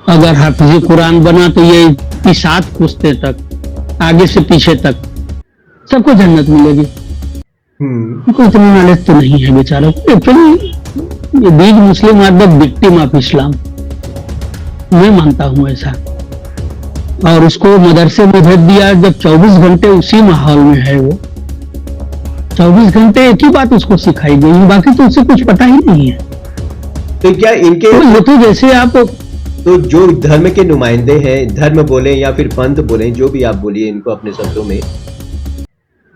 B: अगर हाफिज कुरान बना तो ये सात पुश्ते तक, आगे से पीछे तक सबको जन्नत मिलेगी। उनको इतना नॉलेज तो नहीं है बेचारों को। Actually these Muslim are the victim of Islam, मैं मानता हूं ऐसा। और उसको मदरसे में भेज दिया, जब 24 घंटे उसी माहौल में है, वो 24 घंटे एक ही बात उसको सिखाई गई, बाकी तो उससे कुछ पता ही नहीं है।
A: तो क्या इनके
B: तो ये तो जैसे आप,
A: तो जो धर्म के नुमाइंदे हैं, धर्म बोले या फिर पंथ बोले, जो भी आप बोलिए इनको अपने शब्दों में,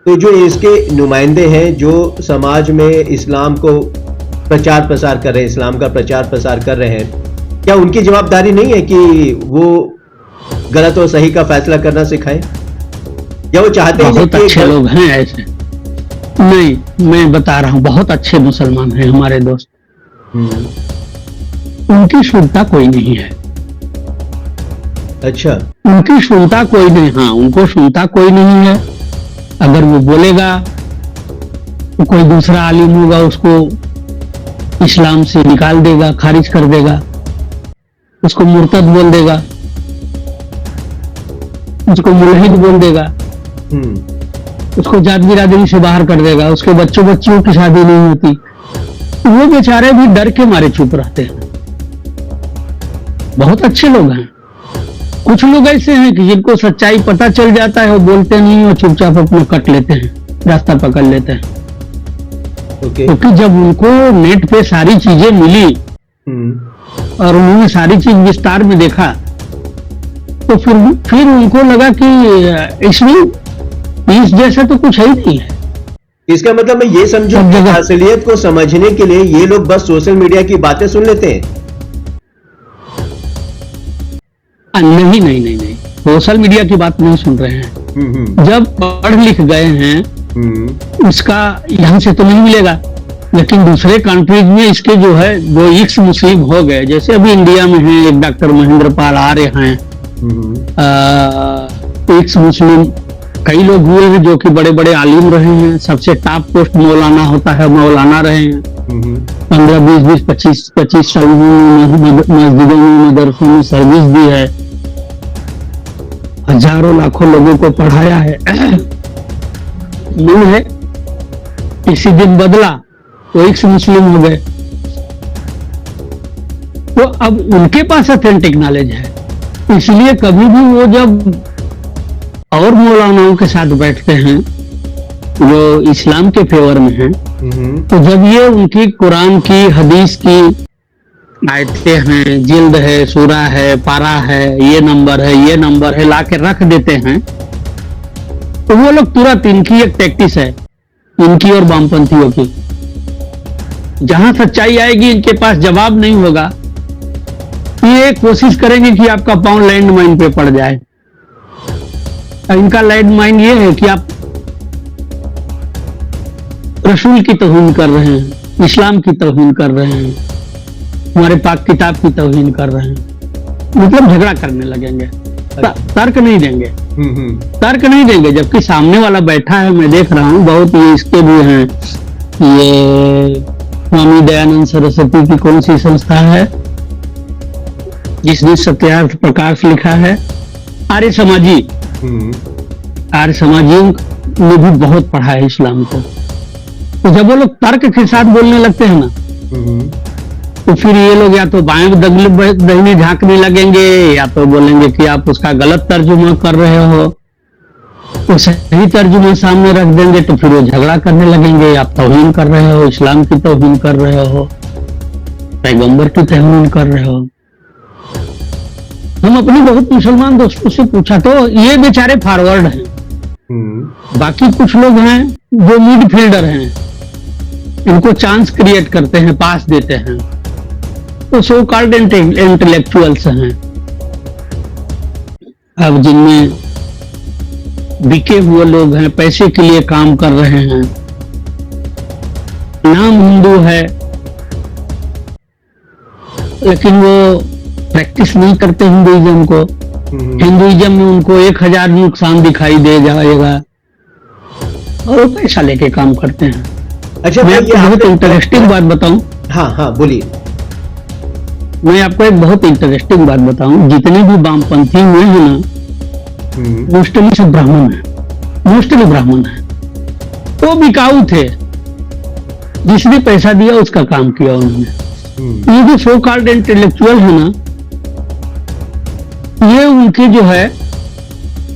A: तो जो इसके नुमाइंदे हैं जो समाज में इस्लाम को प्रचार प्रसार कर रहे हैं, इस्लाम का प्रचार प्रसार कर रहे हैं, क्या उनकी जवाबदारी नहीं है कि वो गलत और सही का फैसला करना सिखाएं? या वो चाहते हैं
B: बहुत अच्छे लोग हैं ऐसे? नहीं, मैं बता रहा हूं, बहुत अच्छे मुसलमान हैं हमारे दोस्त, उनकी सुनता कोई नहीं है।
A: अच्छा,
B: उनकी सुनता कोई नहीं, हाँ, उनको सुनता कोई नहीं है। अगर वो बोलेगा तो कोई दूसरा आलिम होगा, उसको इस्लाम से निकाल देगा, खारिज कर देगा, उसको मुर्तद बोल देगा, उसको मुल्हिद बोल देगा, उसको जात बिरादरी से बाहर कर देगा, उसके बच्चों की शादी नहीं होती। तो वो बेचारे भी डर के मारे चुप रहते हैं। बहुत अच्छे लोग हैं। कुछ लोग ऐसे हैं कि जिनको सच्चाई पता चल जाता है, वो बोलते नहीं, वो चुपचाप अपना कट लेते हैं, रास्ता पकड़ लेते हैं। क्योंकि जब उनको नेट पे सारी चीजें मिली और उन्होंने सारी चीज विस्तार में देखा, तो फिर उनको लगा कि इसमें इस जैसा तो कुछ है ही नहीं है।
A: इसका मतलब मैं ये समझूं कि असलियत को समझने के लिए ये लोग बस सोशल मीडिया की बातें सुन लेते हैं?
B: नहीं, सोशल मीडिया की बात नहीं सुन रहे हैं। जब पढ़ लिख गए हैं, उसका यहाँ से तो नहीं मिलेगा, लेकिन दूसरे कंट्रीज में इसके जो है वो एक्स मुस्लिम हो गए। जैसे अभी इंडिया में है एक डॉक्टर महेंद्र पाल आर्य हैं, एक्स मुस्लिम कई लोग हुए हैं जो कि बड़े बड़े आलिम रहे हैं। सबसे टॉप पोस्ट मौलाना होता है, मौलाना रहे हैं। 15, 20, 25 साल मस्जिदों में, मदरसों में सर्विस दी है, हजारों लाखों लोगों को पढ़ाया है। मन है इसी दिन बदला तो एक मुस्लिम हो गए। तो अब उनके पास ऑथेंटिक नॉलेज है, इसलिए कभी भी वो जब और मौलानाओं के साथ बैठते हैं जो इस्लाम के फेवर में हैं, तो जब ये उनकी कुरान की, हदीस की आयतें हैं, जिल्द है, सूरा है, पारा है, ये नंबर है, ला के रख देते हैं, तो वो लोग तुरंत, इनकी एक टैक्टिस है, इनकी और वामपंथियों की, जहां सच्चाई आएगी इनके पास जवाब नहीं होगा, ये कोशिश करेंगे कि आपका पांव लैंड माइन पे पड़ जाए। इनका लैंड माइन ये है कि आप रसूल की तौहीन कर रहे हैं, इस्लाम की तौहीन कर रहे हैं, हमारे पाक किताब की तौहीन कर रहे हैं, मतलब झगड़ा करने लगेंगे। तर्क नहीं देंगे, तर्क नहीं देंगे, जबकि सामने वाला बैठा है, मैं देख रहा हूं बहुत, ये इसके भी हैं, ये स्वामी दयानंद सरस्वती की कौन सी संस्था है जिसने सत्यार्थ प्रकाश लिखा है, आर्य समाजी, आर्य समाजियों ने भी बहुत पढ़ा है इस्लाम को। तो जब वो लोग तर्क के साथ बोलने लगते हैं ना, तो फिर ये लोग या तो बाएं दाहिने झांकने लगेंगे, या तो बोलेंगे कि आप उसका गलत तर्जुमा कर रहे हो, तो सही तर्जुमा सामने रख देंगे, तो फिर वो झगड़ा करने लगेंगे, आप तौहीन कर रहे हो, इस्लाम की तौहीन कर रहे हो, पैगंबर की तौहीन कर रहे हो। हम अपने बहुत मुसलमान दोस्तों से पूछा तो ये बेचारे फॉरवर्ड हैं, बाकी कुछ लोग हैं जो मिड फील्डर हैं, इनको चांस क्रिएट करते हैं, पास देते हैं, तो सो कॉल्ड इंटेलेक्चुअल्स हैं। अब जिनमें बिके हुए लोग हैं, पैसे के लिए काम कर रहे हैं, नाम हिंदू है, लेकिन वो प्रैक्टिस नहीं करते हिंदुइज्म को। हिंदुइज्म में उनको 1000 नुकसान दिखाई दे जाएगा और वो पैसा लेके काम करते हैं।
A: अच्छा
B: मैं आपको बहुत इंटरेस्टिंग बात बताऊं।
A: हाँ हाँ बोलिए।
B: मैं आपको एक बहुत इंटरेस्टिंग बात बताऊं, जितने भी वामपंथी हुए हैं ना, मोस्टली सब ब्राह्मण है, मोस्टली ब्राह्मण है। वो बिकाऊ थे, जिसने पैसा दिया उसका काम किया उन्होंने। ये जो सो कॉल्ड इंटेलेक्चुअल है ना, ये उनके जो है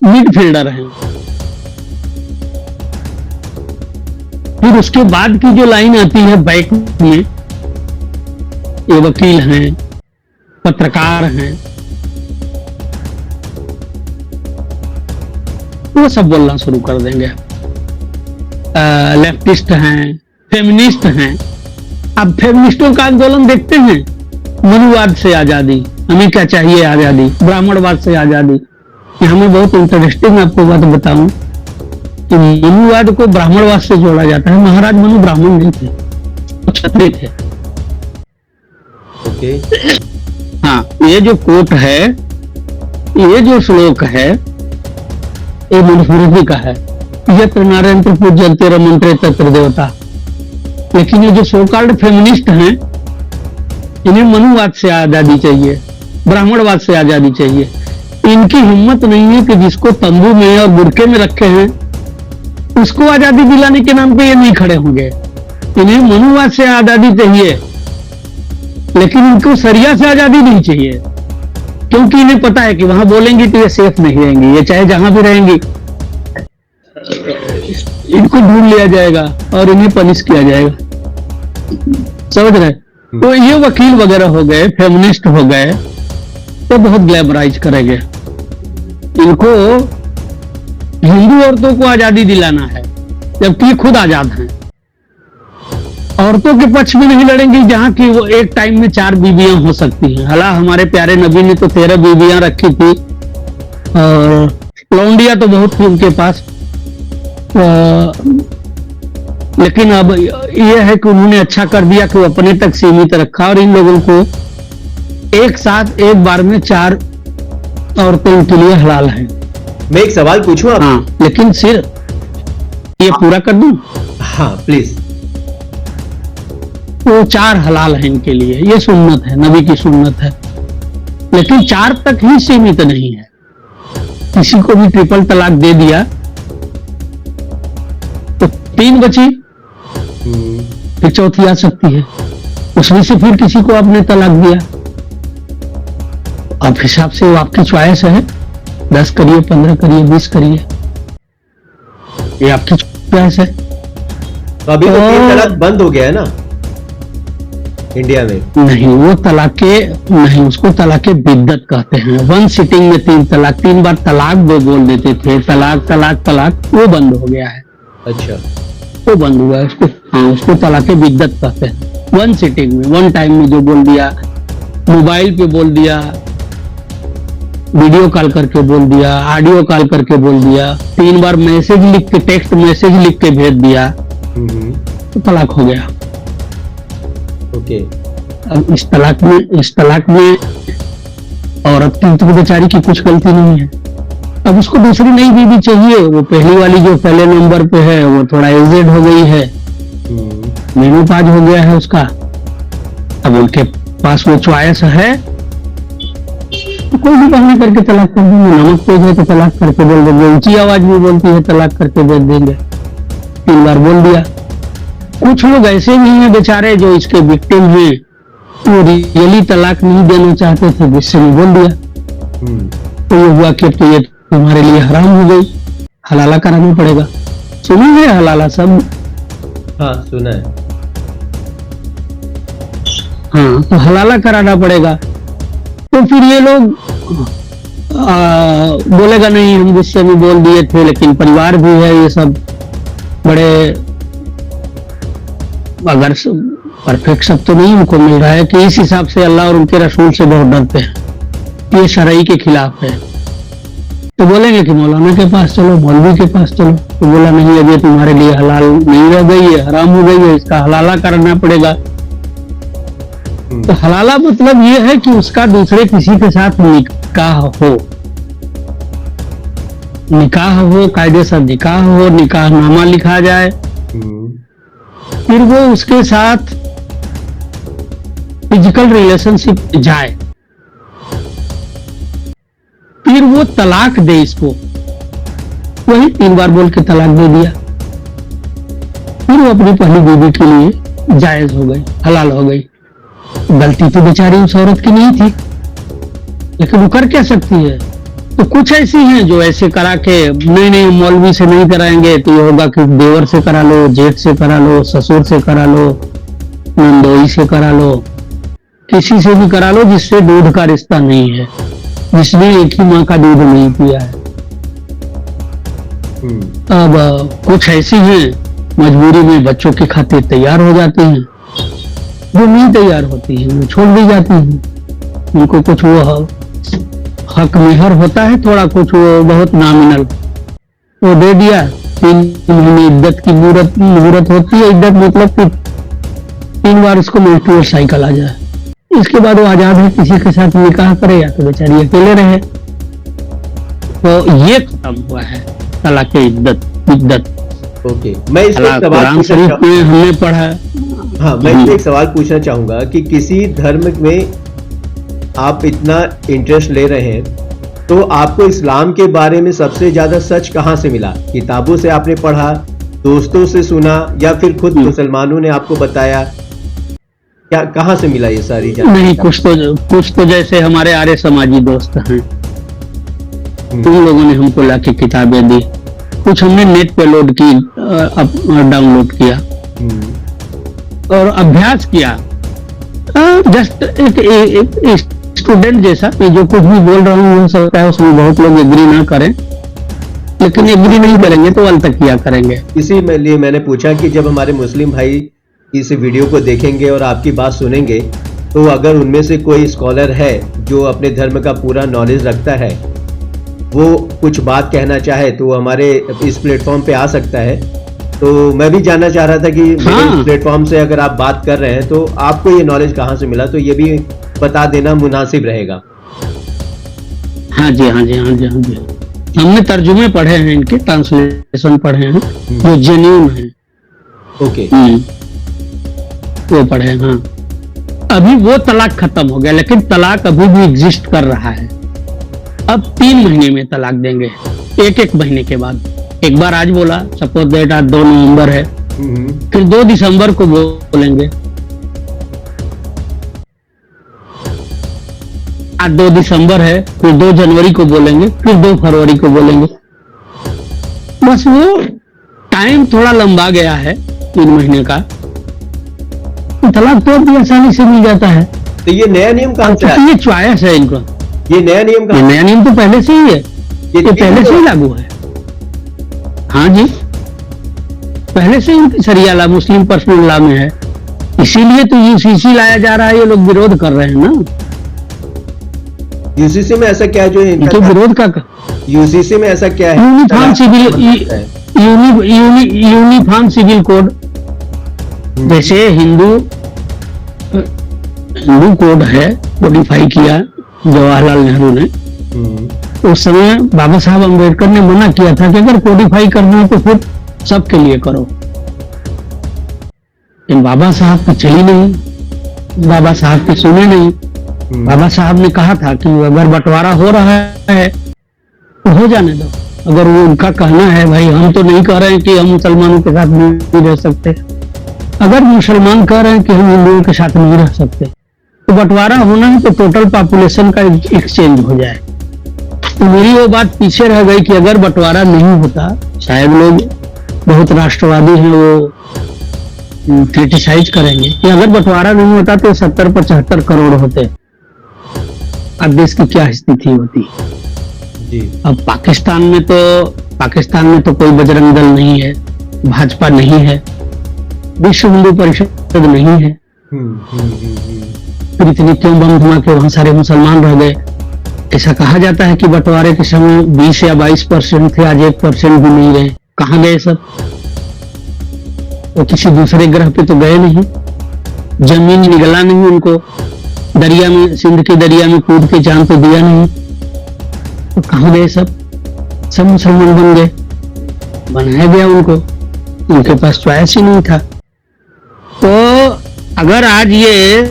B: मिडफील्डर हैं। फिर उसके बाद की जो लाइन आती है बैक में, ये वकील हैं, पत्रकार हैं, वो सब बोलना शुरू कर देंगे। लेफ्टिस्ट हैं, फेमिनिस्ट हैं। अब फेमिनिस्टों का आंदोलन देखते हैं, मनुवाद से आजादी, हमें क्या चाहिए आजादी, ब्राह्मणवाद से आजादी। हमें बहुत इंटरेस्टिंग आपको बात बताऊं कि मनुवाद को ब्राह्मणवाद से जोड़ा जाता है। महाराज मनु ब्राह्मण नहीं थे, वो क्षत्रिय थे।
A: ओके।
B: हाँ, ये जो कोट है, ये जो श्लोक है, ये मनुस्मृति का है, यत्र नारायण पूज्यन्ते रमन्ते तत्र देवता। लेकिन ये जो सो कॉल्ड फेमिनिस्ट हैं, इन्हें मनुवाद से आजादी चाहिए, ब्राह्मणवाद से आजादी चाहिए। इनकी हिम्मत नहीं है कि जिसको तंबू में और बुरके में रखे हैं उसको आजादी दिलाने के नाम पे ये नहीं खड़े होंगे। इन्हें मनुवाद से आजादी चाहिए, लेकिन इनको सरिया से आजादी नहीं चाहिए, क्योंकि इन्हें पता है कि वहां बोलेंगी तो ये सेफ नहीं रहेंगी। ये चाहे जहां भी रहेंगी, इनको ढूंढ लिया जाएगा और इन्हें पनिश किया जाएगा। समझ रहे? तो ये वकील वगैरह हो गए, फेमिनिस्ट हो गए, तो बहुत ग्लैमराइज करेंगे। इनको हिंदू औरतों को आजादी दिलाना है, जबकि खुद आजाद हैं। औरतों के पक्ष में नहीं लड़ेंगे जहां की वो एक टाइम में 4 बीवियां हो सकती हैं। हालांकि हमारे प्यारे नबी ने तो 13 बीवियां रखी थी, और लौंडिया तो बहुत थी उनके पास। लेकिन अब यह है कि उन्होंने अच्छा कर दिया कि वो अपने तक सीमित रखा, और इन लोगों को एक साथ एक बार में 4 औरतें उनके लिए हलाल हैं।
A: मैं एक सवाल पूछूं आप?
B: हाँ, लेकिन सिर्फ ये पूरा कर दूं?
A: हाँ प्लीज।
B: वो 4 हलाल है इनके लिए, ये सुन्नत है, नबी की सुन्नत है। लेकिन 4 तक ही सीमित नहीं है। किसी को भी ट्रिपल तलाक दे दिया तो 3 बची, फिर चौथी आ सकती है, उसमें से फिर किसी को आपने तलाक दिया, अब हिसाब से वो आपकी चॉइस है। 10 करिए, 15 करिए, 20 करिए, ये आपकी चॉइस है।
A: तो अभी तो 3 तलाक बंद हो गया है ना इंडिया में?
B: नहीं, वो तलाके नहीं, उसको तलाके बिद्दत कहते हैं। 1 सिटिंग में 3 तलाक, 3 बार तलाक वो बोल देते थे, तलाक तलाक तलाक, वो बंद हो गया है।
A: अच्छा,
B: वो बंद हुआ है उसको। हाँ, उसको तलाके बिद्दत कहते हैं। 1 सिटिंग में, 1 टाइम में जो बोल दिया, मोबाइल पे बोल दिया, वीडियो कॉल करके बोल दिया, ऑडियो कॉल करके बोल दिया, 3 बार मैसेज लिख के, टेक्स्ट मैसेज लिख के भेज दिया, तो तलाक हो गया।
A: ओके।
B: अब इस तलाक में औरत की तो बेचारी की कुछ गलती नहीं है। अब उसको दूसरी नई बीवी चाहिए, वो पहली वाली जो पहले नंबर पे है वो थोड़ा एजेड हो गई है, मेनोपॉज हो गया है उसका। अब उनके पास वो चॉइस है, तो कोई भी बहाना करके तलाक कर देंगे। नमक तेज है तो तलाक करके बोल देंगे, ऊंची आवाज में बोलती है तलाक करके बोल देंगे, 3 बार बोल दिया। कुछ लोग ऐसे भी हैं बेचारे जो इसके विक्टिम हैं, वो रियली तलाक नहीं देना चाहते थे, जिससे भी बोल दिया। तो ये हुआ कि तो ये तुम्हारे लिए हराम हो गई, हलाला कराना पड़ेगा। सुना है हलाला सब?
A: हाँ सुना है।
B: हाँ, तो हलाला कराना पड़ेगा। तो फिर ये लोग बोलेगा नहीं हम गुस्से में बोल दिए थे, लेकिन परिवार भी है, ये सब बड़े, अगर परफेक्ट सब तो नहीं उनको मिल रहा है कि इस हिसाब से अल्लाह और उनके रसूल से बहुत डरते हैं, ये शरई के खिलाफ है। तो बोलेंगे कि मौलाना के पास चलो, मौलवी के पास चलो। तो बोला नहीं, अब ये तुम्हारे लिए हलाल नहीं रह गई है, हराम हो गई है, इसका हलाला करना पड़ेगा। तो हलाला मतलब ये है कि उसका दूसरे किसी के साथ निकाह हो, कायदे से निकाह हो, निकाह नामा लिखा जाए, फिर वो उसके साथ फिजिकल रिलेशनशिप जाए, फिर वो तलाक दे इसको, वही 3 बार बोल के तलाक दे दिया, फिर वो अपनी पहली बीवी के लिए जायज हो गई, हलाल हो गई। गलती तो बेचारी उस औरत की नहीं थी, लेकिन वो कर क्या सकती है। तो कुछ ऐसी हैं जो ऐसे करा के नहीं मौलवी से नहीं कराएंगे तो ये होगा कि देवर से करा लो, जेठ से करा लो, ससुर से करा लो, नंदोई से करा लो, किसी से भी करा लो जिससे दूध का रिश्ता नहीं है, जिसने एक ही माँ का दूध नहीं पिया है। अब कुछ ऐसी हैं मजबूरी में बच्चों की खातिर तैयार हो जाती हैं, जो नहीं तैयार होती है वो छोड़ दी जाती है। उनको कुछ वो हक मेहर होता है, थोड़ा कुछ वो बहुत नॉमिनल वो दे दिया, 3 महीने इद्दत की मुहूर्त होती है। इद्दत मतलब कि 3 बार इसको मेंस्ट्रुअल साइकिल आ जाए, इसके बाद वो आजाद है, किसी के साथ निकाह करे या तो बेचारी अकेले रहे। तो ये खत्म हुआ है तलाक इद्दत।
A: ओके, मैं इसमें एक सवाल
B: शरीफ में हमने पढ़ा।
A: हाँ, मैं इसमें एक सवाल पूछना चाहूंगा कि किसी धर्म में आप इतना इंटरेस्ट ले रहे हैं तो आपको इस्लाम के बारे में सबसे ज्यादा सच कहाँ से मिला? किताबों से आपने पढ़ा, दोस्तों से सुना, या फिर खुद मुसलमानों ने आपको बताया? क्या कहाँ से मिला ये सारी जानकारी?
B: नहीं, कुछ तो जैसे हमारे आर्य समाजी दोस्त हैं, उन लोगों ने हमको लाके किताबें दी, कुछ हमने नेट पे लोड की, डाउनलोड किया और अभ्यास किया। जस्ट एक स्टूडेंट जैसा, मैं जो कुछ भी बोल रहा हूँ हो सकता है उसमें बहुत लोग एग्री ना करें, लेकिन एग्री नहीं करेंगे तो अल तक किया करेंगे।
A: इसी लिए मैंने पूछा कि जब हमारे मुस्लिम भाई इस वीडियो को देखेंगे और आपकी बात सुनेंगे, तो अगर उनमें से कोई स्कॉलर है जो अपने धर्म का पूरा नॉलेज रखता है, वो कुछ बात कहना चाहे तो हमारे इस प्लेटफॉर्म पे आ सकता है। तो मैं भी जानना चाह रहा था कि मेरे प्लेटफॉर्म से अगर आप बात कर रहे हैं तो आपको ये नॉलेज कहाँ से मिला, तो ये भी बता देना मुनासिब रहेगा।
B: हाँ जी, हमने तर्जुमे पढ़े हैं, इनके ट्रांसलेशन पढ़े हैं जो जेन्युइन है।
A: ओके,
B: वो पढ़े हैं। हाँ, अभी वो तलाक खत्म हो गया, लेकिन तलाक अभी भी एग्जिस्ट कर रहा है। अब 3 महीने में तलाक देंगे, एक महीने के बाद। एक बार आज बोला, सपोज दैट आज 2 नवंबर है, फिर 2 दिसंबर को बोलेंगे, आज 2 दिसंबर है, फिर 2 जनवरी को बोलेंगे, फिर 2 फरवरी को बोलेंगे। बस वो टाइम थोड़ा लंबा गया है 3 महीने का। तलाक तो भी आसानी से मिल जाता है।
A: तो ये नया नियम कहाँ से आया?
B: ये चॉइस है इनको।
A: ये नया नियम कहाँ?
B: नया नियम तो पहले से ही है, ये पहले से ही लागू है। हाँ जी, पहले से ही शरिया लॉ, मुस्लिम पर्सनल लॉ में है, इसीलिए तो यूसीसी लाया जा रहा है। ये लोग विरोध कर रहे हैं ना।
A: यूसीसी में ऐसा क्या है जो इनका
B: विरोध का?
A: यूसीसी में ऐसा क्या है?
B: यूनिफॉर्म सिविल कोड, जैसे हिंदू कोड है, मॉडिफाई किया जवाहरलाल नेहरू ने। उस समय बाबा साहब अम्बेडकर ने मना किया था कि अगर कोडिफाई करना है तो फिर सबके लिए करो, लेकिन बाबा साहब की चली नहीं, बाबा साहब की सुने नहीं। बाबा साहब ने कहा था कि अगर बंटवारा हो रहा है तो हो जाने दो। अगर वो उनका कहना है, भाई हम तो नहीं कह रहे हैं कि हम मुसलमानों के साथ नहीं रह सकते, अगर मुसलमान कह रहे हैं कि हम हिंदुओं के साथ नहीं रह सकते, तो बंटवारा होना है तो टोटल पॉपुलेशन का एक्सचेंज हो जाए। तो मेरी वो बात पीछे रह गई कि अगर बंटवारा नहीं होता, शायद लोग बहुत राष्ट्रवादी हैं, वो क्रिटिसाइज करेंगे कि अगर बंटवारा नहीं होता तो 70-75 करोड़ होते, अब देश की क्या स्थिति होती जी। अब पाकिस्तान में तो कोई बजरंग दल नहीं है, भाजपा नहीं है, विश्व हिंदू परिषद नहीं है, फिर इतनी क्यों बम धमाके वहां सारे मुसलमान रह गए? ऐसा कहा जाता है कि बंटवारे के समय 20 या 22% थे, आज 1% भी नहीं रहे। कहाँ गए सब? वो किसी दूसरे ग्रह पे तो गए नहीं, जमीन निगला नहीं उनको, दरिया में, सिंध के दरिया में कूद के जान तो दिया नहीं, तो कहाँ गए सब मुसलमान बन गए, बनाया गया उनको, उनके पास चॉइस ही नहीं था। तो अगर आज ये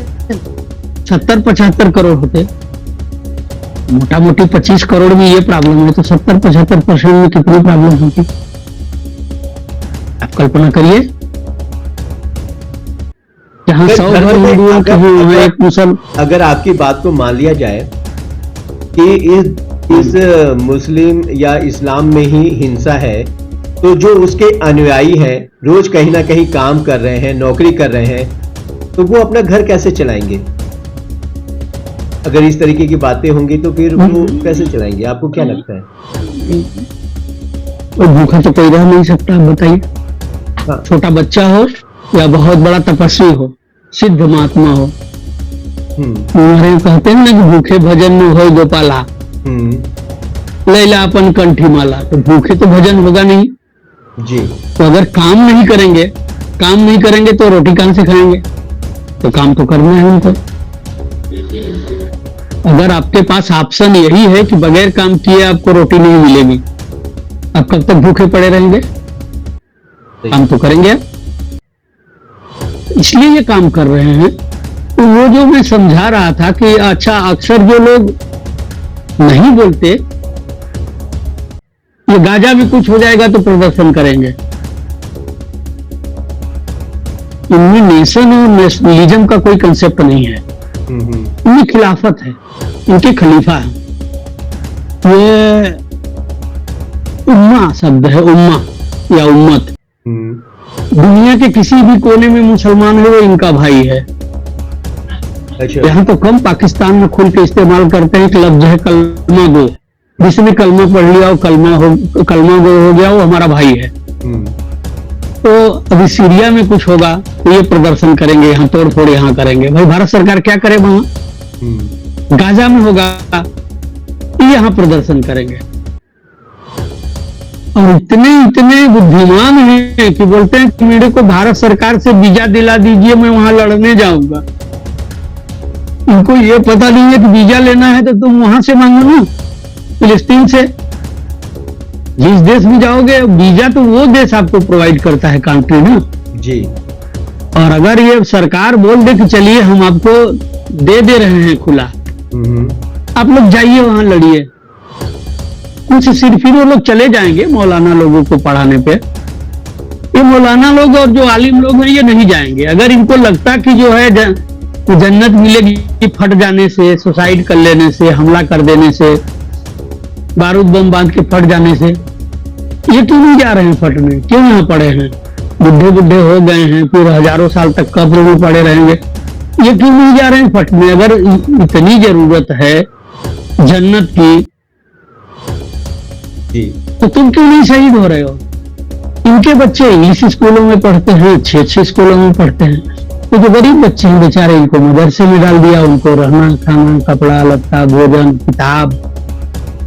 B: 70-75 करोड़ होते, मोटा मोटी 25 करोड़ में ये प्रॉब्लम है, तो 70-75% में कितनी प्रॉब्लम होती, आप कल्पना करिए। जहां 100 घर हिंदुओं के हैं वहां एक मुसलमान।
A: अगर आपकी बात को मान लिया जाए कि इस मुस्लिम या इस्लाम में ही हिंसा है, तो जो उसके अनुयायी हैं रोज कहीं ना कहीं काम कर रहे हैं, नौकरी कर रहे हैं, तो वो अपना घर कैसे चलाएंगे? अगर इस तरीके की बातें होंगी तो फिर वो कैसे चलाएंगे? आपको क्या लगता है?
B: तो भूखा तो कोई रह नहीं सकता, आप बताइए।
A: हाँ।
B: छोटा बच्चा हो या बहुत बड़ा तपस्वी हो, सिद्ध महात्मा हो, हमारे कहते हैं ना कि भूखे भजन में हो गोपाला, लैला अपन कंठी माला, तो भूखे तो भजन होगा नहीं
A: जी।
B: तो अगर काम नहीं करेंगे तो रोटी कहां से खाएंगे? तो काम तो करना है उनको। अगर आपके पास ऑप्शन यही है कि बगैर काम किए आपको रोटी नहीं मिलेगी, आप कब तक भूखे पड़े रहेंगे? काम तो करेंगे, इसलिए ये काम कर रहे हैं। तो वो जो मैं समझा रहा था कि अच्छा, अक्सर जो लोग नहीं बोलते, ये गाजा भी कुछ हो जाएगा तो प्रदर्शन करेंगे। इनमें नेशन और नेशनलिज्म का कोई कंसेप्ट नहीं है, इनकी खिलाफत है, इनके खलीफा है। ये उम्मा शब्द है, उम्मा या उम्मत। दुनिया के किसी भी कोने में मुसलमान है वो इनका भाई है।
A: अच्छा।
B: यहाँ तो कम पाकिस्तान में खुल के इस्तेमाल करते हैं कि लफ्ज है कलमा गो, जिसने कलमा पढ़ लिया, कलमा गो हो गया, वो हमारा भाई है। तो अभी सीरिया में कुछ होगा तो ये प्रदर्शन करेंगे, यहाँ तोड़ फोड़ यहाँ करेंगे। भाई भारत सरकार क्या करे वहां? गाजा में होगा, यहाँ प्रदर्शन करेंगे। और इतने बुद्धिमान हैं कि बोलते हैं कि मेरे को भारत सरकार से वीजा दिला दीजिए, मैं वहां लड़ने जाऊंगा। इनको ये पता नहीं है कि वीजा लेना है तो तुम वहां से मांगो ना, फिलिस्तीन से। जिस देश में जाओगे वीजा तो वो देश आपको प्रोवाइड करता है, कंट्री ना
A: जी।
B: और अगर ये सरकार बोल दे कि चलिए हम आपको दे रहे हैं खुला, आप लोग जाइए वहां लड़िए, कुछ सिर्फ ही वो लोग चले जाएंगे मौलाना लोगों को पढ़ाने पे। ये मौलाना लोग और जो आलिम लोग हैं ये नहीं जाएंगे। अगर इनको लगता कि जो है जन्नत मिलेगी फट जाने से, सुसाइड कर लेने से, हमला कर देने से, बारूद बम बांध के फट जाने से, ये क्यों नहीं जा रहे हैं फटने? क्यों यहाँ पड़े हैं? बुढ़े हो गए हैं, फिर हजारों साल तक कब्र में पड़े रहेंगे, ये क्यों नहीं जा रहे हैं फटने? अगर इतनी जरूरत है जन्नत की
A: जी,
B: तो तुम क्यों नहीं शहीद हो रहे हो? इनके बच्चे इंग्लिश स्कूलों में पढ़ते हैं, अच्छे स्कूलों में पढ़ते हैं, तो जो गरीब बच्चे हैं बेचारे, इनको मदरसे में डाल दिया, उनको रहना खाना, कपड़ा लत्ता, भोजन, किताब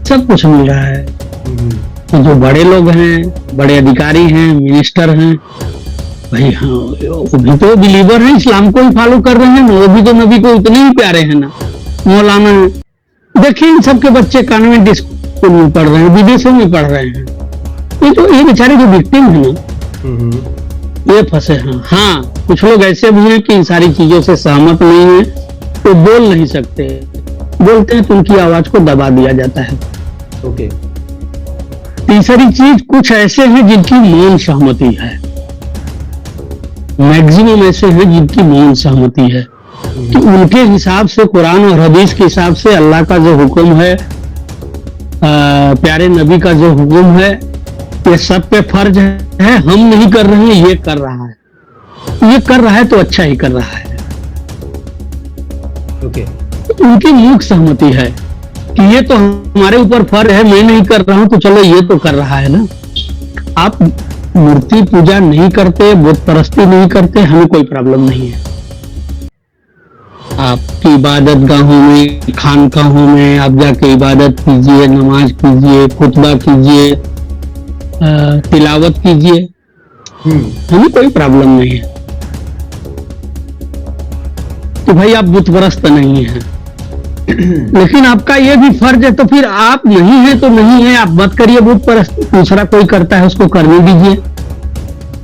B: सब कुछ मिल रहा है। तो जो बड़े लोग हैं, बड़े अधिकारी हैं, मिनिस्टर हैं, भाई हाँ वो भी तो बिलीवर हैं, इस्लाम को ही फॉलो कर रहे हैं, वो भी तो नबी को उतने ही प्यारे हैं ना। मौलाना है, देखिए इन सबके बच्चे कॉन्वेंट स्कूल में पढ़ रहे हैं, विदेशों में पढ़ रहे हैं। ये बेचारे जो विक्टिम है ना, ये फंसे हैं। हाँ, कुछ लोग ऐसे भी हैं कि इन सारी चीजों से सहमत नहीं है, तो बोल नहीं सकते, बोलते हैं तो उनकी आवाज को दबा दिया जाता है।
A: ओके।
B: तीसरी चीज, कुछ ऐसे हैं जिनकी मौन सहमति है, मैक्सिमम ऐसे हैं जिनकी मौन सहमति है कि उनके हिसाब से, कुरान और हदीस के हिसाब से अल्लाह का जो हुक्म है, प्यारे नबी का जो हुक्म है, ये सब पे फर्ज है, हम नहीं कर रहे हैं, ये कर रहा है। ये कर रहा है तो अच्छा ही कर रहा है।
A: ओके।
B: उनकी मूक सहमति है कि ये तो हमारे ऊपर फर्ज है, मैं नहीं कर रहा हूं तो चलो ये तो कर रहा है ना। आप मूर्ति पूजा नहीं करते, बुत परस्ती नहीं करते, हमें कोई प्रॉब्लम नहीं है। आपकी इबादत गाहों में, खानकाहों में आप जाके इबादत कीजिए, नमाज कीजिए, खुतबा कीजिए, तिलावत कीजिए, हमें कोई प्रॉब्लम नहीं है। कि भाई आप बुत परस्त नहीं हैं, लेकिन आपका ये भी फर्ज है, तो फिर आप नहीं है तो नहीं है, आप मत करिए बुत परस्त, दूसरा कोई करता है उसको करने दीजिए,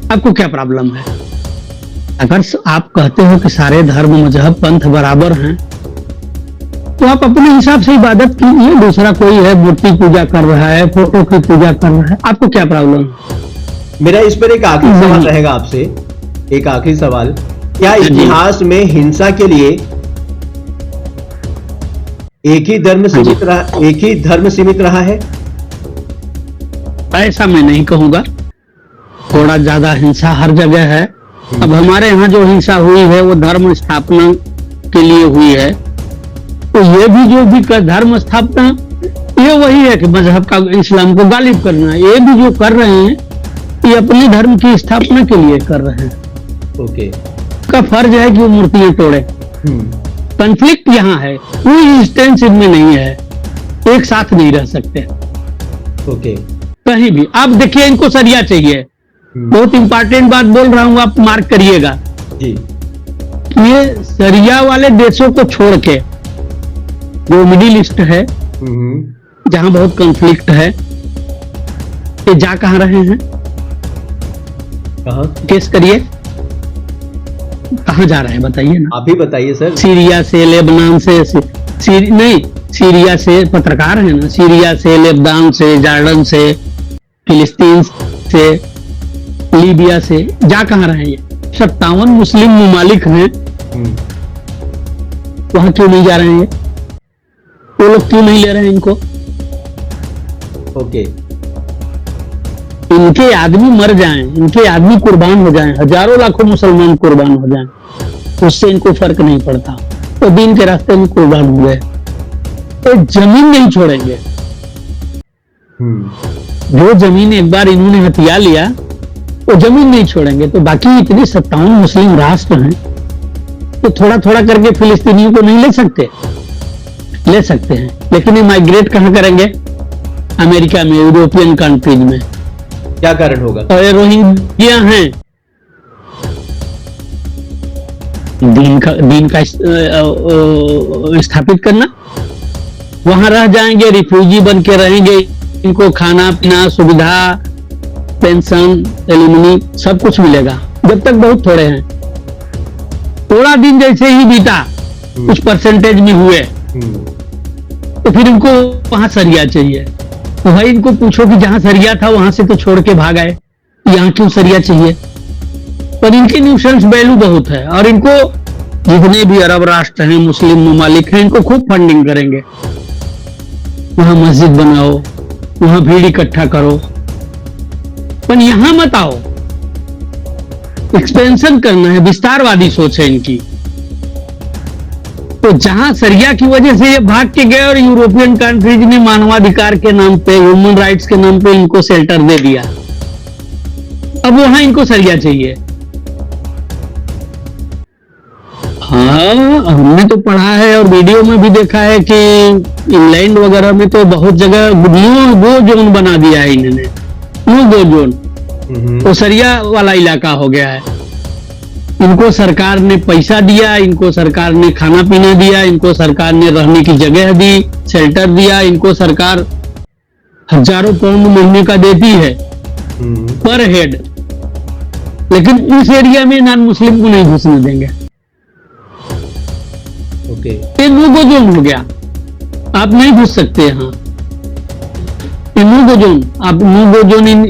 B: आपको क्या प्रॉब्लम है? अगर आप कहते हो कि सारे धर्म मजहब पंथ बराबर हैं, तो आप अपने हिसाब से इबादत कीजिए। दूसरा कोई है मूर्ति पूजा कर रहा है, फोटो की पूजा कर रहा है, आपको क्या प्रॉब्लम है?
A: मेरा इस पर एक आखिरी सवाल रहेगा आपसे, एक आखिरी सवाल, क्या इतिहास में हिंसा के लिए एक ही धर्म सीमित रहा है?
B: ऐसा मैं नहीं कहूंगा, थोड़ा ज्यादा हिंसा हर जगह है। अब हमारे यहाँ जो हिंसा हुई है वो धर्म स्थापना के लिए हुई है, तो ये भी जो भी धर्म स्थापना, ये वही है कि मजहब का, इस्लाम को गालिब करना। ये भी जो कर रहे हैं ये अपने धर्म की स्थापना के लिए कर रहे हैं।
A: ओके,
B: का फर्ज है कि वो मूर्तियां तोड़े। कंफ्लिक्ट यहाँ है, कोई इंस्टेंस इनमें नहीं है, एक साथ नहीं रह सकते।
A: ओके,
B: कहीं भी आप देखिए, इनको सरिया चाहिए। बहुत इंपॉर्टेंट बात बोल रहा हूं, आप मार्क करिएगा
A: जी।
B: ये सरिया वाले देशों को छोड़ के जो मिडिल ईस्ट है, जहां बहुत कॉन्फ्लिक्ट है, ये जा कहां रहे हैं? केस करिए, कहां जा रहे हैं बताइए ना।
A: आप ही बताइए सर।
B: सीरिया से, लेबनान से, नहीं, सीरिया से पत्रकार है ना, सीरिया से, लेबनान से, जॉर्डन से, फिलिस्तीन से, लीबिया से, जा कहां रहे हैं? ये 57 मुस्लिम ममालिक हैं, वहां क्यों नहीं जा रहे हैं? वो लोग क्यों नहीं ले रहे हैं इनको?
A: ओके,
B: इनके आदमी मर जाएं, इनके आदमी कुर्बान हो जाएं, हजारों लाखों मुसलमान कुर्बान हो जाएं, उससे इनको फर्क नहीं पड़ता। तो दीन के रास्ते में कुर्बान हो गए, तो जमीन नहीं छोड़ेंगे। जो जमीन एक बार इन्होंने हथिया लिया, वो जमीन नहीं छोड़ेंगे। तो बाकी इतने 57 मुस्लिम राष्ट्र हैं, तो थोड़ा थोड़ा करके फिलिस्तीनियों को नहीं ले सकते? ले सकते हैं, लेकिन ये माइग्रेट कहां करेंगे? अमेरिका में, यूरोपियन कंट्रीज में।
A: क्या कारण होगा?
B: और ये रोहिंग्या हैं, दीन का स्थापित करना, वहां रह जाएंगे, रिफ्यूजी बन के रहेंगे, इनको खाना पीना, सुविधा, पेंशन, एलिमनी सब कुछ मिलेगा, जब तक बहुत थोड़े हैं। थोड़ा दिन जैसे ही बीता, कुछ परसेंटेज में हुए, तो फिर इनको वहां सरिया चाहिए। तो भाई इनको पूछो कि जहां सरिया था वहां से तो छोड़ के भाग आए, यहाँ क्यों सरिया चाहिए? पर इनकी न्यूसेंस वैल्यू बहुत है, और इनको जितने भी अरब राष्ट्र हैं, मुस्लिम ममालिक हैं, इनको खूब फंडिंग करेंगे। वहां मस्जिद बनाओ, वहां भीड़ इकट्ठा करो, पर यहां मत आओ। एक्सपेंशन करना है, विस्तारवादी सोच है इनकी। तो जहां सरिया की वजह से ये भाग के गए, और यूरोपियन कंट्रीज ने मानवाधिकार के नाम पे, ह्यूमन राइट्स के नाम पे इनको शेल्टर दे दिया, अब वहां इनको सरिया चाहिए। हाँ, हमने तो पढ़ा है और वीडियो में भी देखा है कि इंग्लैंड वगैरह में तो बहुत जगह गो जोन बना दिया है इन्होंने, नो गो जोन, तो सरिया वाला इलाका हो गया है। इनको सरकार ने पैसा दिया, इनको सरकार ने खाना पीना दिया, इनको सरकार ने रहने की जगह दी, शेल्टर दिया, इनको सरकार हजारों पाउंड महीने का देती है पर हेड, लेकिन इस एरिया में नॉन मुस्लिम को नहीं घुसने देंगे।
A: ओके,
B: ये नो गो जोन हो गया, आप नहीं घुस सकते यहाँ। नो गो जोन, आप no go zone in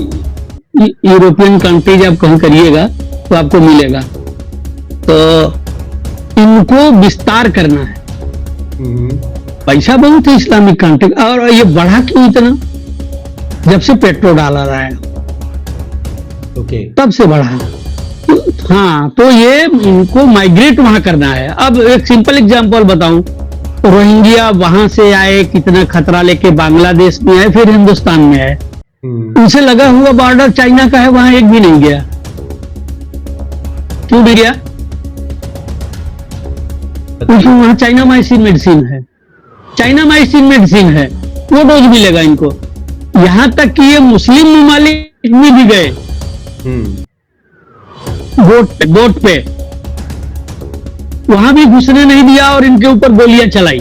B: European countries आप कहीं करिएगा तो आपको मिलेगा। तो इनको विस्तार करना है, पैसा बहुत है इस्लामिक कंट्री, और ये बढ़ा क्यों इतना? जब से पेट्रोल डाला रहा है,
A: ओके,
B: तब से बढ़ा। हाँ, तो ये इनको माइग्रेट वहां करना है। अब एक सिंपल एग्जांपल बताऊं, रोहिंग्या वहां से आए, कितना खतरा लेके बांग्लादेश में आए, फिर हिंदुस्तान में आए। उनसे लगा हुआ बॉर्डर चाइना का है, वहां एक भी नहीं गया। क्यों नहीं गया? क्योंकि वहां चाइनामाइसिन मेडिसिन है, चाइनामाइसिन मेडिसिन है, वो डोज मिलेगा इनको। यहां तक कि ये मुस्लिम ममालिक में भी गए, बोट पे वहां भी घुसने नहीं दिया और इनके ऊपर गोलियां चलाई,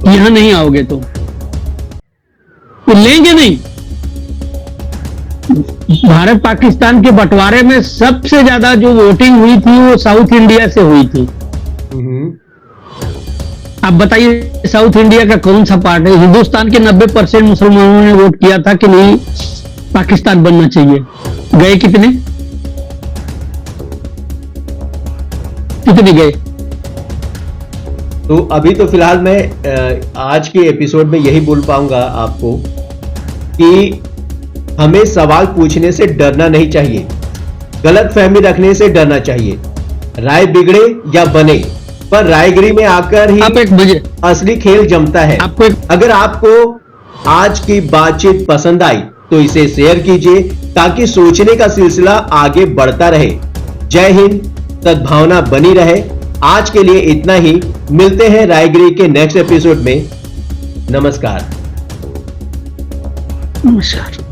B: यहां नहीं आओगे तो लेंगे नहीं। भारत पाकिस्तान के बंटवारे में सबसे ज्यादा जो वोटिंग हुई थी वो साउथ इंडिया से हुई थी। आप बताइए साउथ इंडिया का कौन सा पार्ट है? हिंदुस्तान के 90% मुसलमानों ने वोट किया था कि नहीं पाकिस्तान बनना चाहिए। गए कितने गए?
A: तो अभी तो फिलहाल मैं आज के एपिसोड में यही बोल पाऊंगा आपको कि हमें सवाल पूछने से डरना नहीं चाहिए, गलतफहमी रखने से डरना चाहिए। राय बिगड़े या बने, पर रायगिरी में आकर ही
B: आप एक बजे
A: असली खेल जमता है। अगर आपको आज की बातचीत पसंद आई तो इसे शेयर कीजिए ताकि सोचने का सिलसिला आगे बढ़ता रहे। जय हिंद, सद्भावना बनी रहे। आज के लिए इतना ही, मिलते हैं रायगिरी के नेक्स्ट एपिसोड में। नमस्कार।
B: नमस्कार।